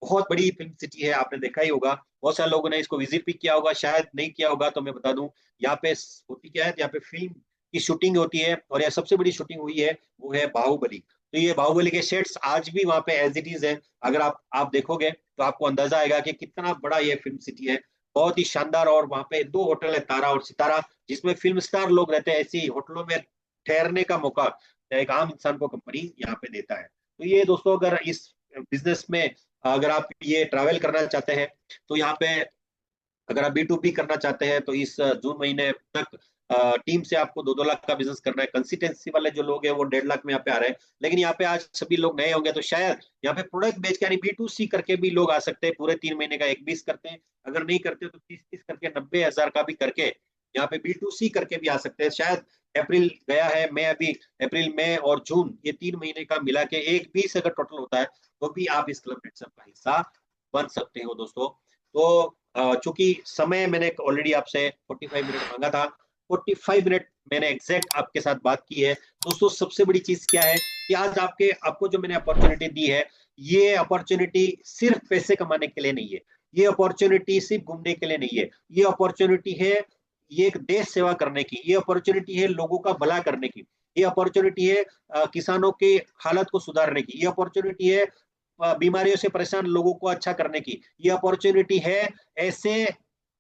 बहुत बड़ी फिल्म सिटी है, आपने देखा ही होगा, बहुत सारे लोगों ने इसको विजिट भी किया होगा, शायद नहीं किया होगा तो मैं बता दूं, यहाँ पे होती क्या है, यहाँ पे फिल्म की शूटिंग होती है, और यह सबसे बड़ी शूटिंग हुई है वो है बाहुबली। तो ये बाहुबली के सेट्स आज भी वहाँ पे एज इट इज है। अगर आप देखोगे तो आपको अंदाजा आएगा कि कितना बड़ा ये फिल्म सिटी है, बहुत ही शानदार। और वहाँ पे 2 होटल है, तारा और सितारा, जिसमें फिल्म स्टार लोग रहते हैं। ऐसी होटलों में ठहरने का मौका एक आम इंसान को कंपनी यहाँ पे देता है। तो ये दोस्तों, अगर इस बिजनेस में अगर आप ये ट्रैवल करना चाहते हैं तो यहाँ पे, अगर आप B2B करना चाहते हैं तो इस जून महीने तक टीम से आपको 2-2 लाख का बिजनेस करना है, कंसिस्टेंसी वाले जो लोग हैं वो 1.5 लाख में यहाँ पे आ रहे हैं। लेकिन यहाँ पे आज सभी लोग नए होंगे तो शायद यहाँ पे प्रोडक्ट बेच के यानी B2C करके भी लोग आ सकते हैं, पूरे 3 महीने का 1-20 करते हैं, अगर नहीं करते तो 30-30 करके 90,000 का भी करके यहाँ पे B2C करके भी आ सकते हैं। शायद अप्रैल गया है, मई अभी, अप्रैल, मई और जून ये 3 महीने का मिला के 1-20 अगर टोटल होता है तो भी आप इस क्लब मेटसअप का हिस्सा बन सकते हो दोस्तों। तो चूंकि समय मैंने ऑलरेडी आपसे 45 मिनट मांगा था, 45 मिनट मैंने एग्जैक्ट आपके साथ बात की है दोस्तों। सबसे बड़ी चीज क्या है कि आज आपको जो मैंने अपॉर्चुनिटी दी है, ये अपॉर्चुनिटी सिर्फ पैसे कमाने के लिए नहीं है, ये अपॉर्चुनिटी सिर्फ घूमने के लिए नहीं है, ये अपॉर्चुनिटी है, ये एक देश सेवा करने की, ये अपॉर्चुनिटी है लोगों का भला करने की, ये अपॉर्चुनिटी है किसानों के हालत को सुधारने की, ये अपॉर्चुनिटी है बीमारियों से परेशान लोगों को अच्छा करने की, ये अपॉर्चुनिटी है ऐसे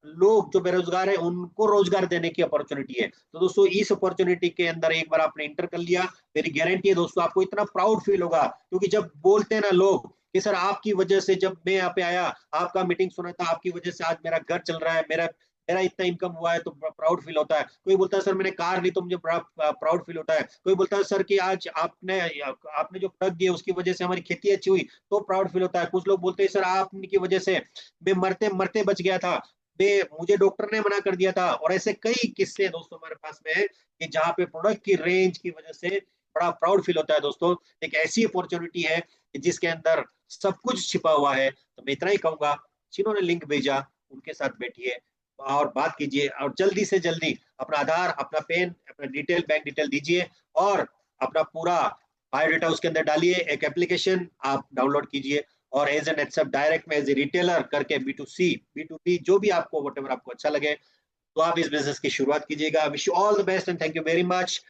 लोग जो बेरोजगार है उनको रोजगार देने की अपॉर्चुनिटी है। तो दोस्तों इस अपॉर्चुनिटी के अंदर एक बार आपने इंटर कर लिया, मेरी गारंटी है दोस्तों आपको इतना प्राउड फील होगा, क्योंकि जब बोलते हैं ना लोग कि सर आपकी वजह से जब मैं यहाँ पे आया, आपका मीटिंग सुना था, आपकी वजह से आज मेरा घर चल रहा है, मेरा मेरा इतना इनकम हुआ है, तो प्राउड फील होता है। कोई बोलता है सर मैंने कार ली तो मुझे बड़ा प्राउड फील होता है। कोई बोलता है सर कि आज आपने आपने जो प्रोडक्ट दिए उसकी वजह से हमारी खेती अच्छी हुई तो प्राउड फील होता है। कुछ लोग बोलते हैं सर आपकी वजह से मैं मरते मरते बच गया था, मुझे डॉक्टर ने मना कर दिया था। और ऐसे कई किस्से दोस्तों हमारे पास में है कि जहाँ पे प्रोडक्ट की रेंज की वजह से बड़ा प्राउड फील होता है दोस्तों। एक ऐसी अपॉर्चुनिटी है कि जिसके अंदर सब कुछ छिपा हुआ है। तो मैं इतना ही कहूंगा, जिन्होंने लिंक भेजा उनके साथ बैठिए और बात कीजिए, और जल्दी से जल्दी अपना आधार, अपना पेन, अपना डिटेल, बैंक डिटेल दीजिए और अपना पूरा बायोडाटा उसके अंदर डालिए। एक एप्लीकेशन आप डाउनलोड कीजिए और एज एन एट्सअप डायरेक्ट में एज ए रिटेलर करके B2C B2B जो भी आपको वट आपको अच्छा लगे तो आप इस बिजनेस की शुरुआत कीजिएगा। Wish you all the best and thank you very much.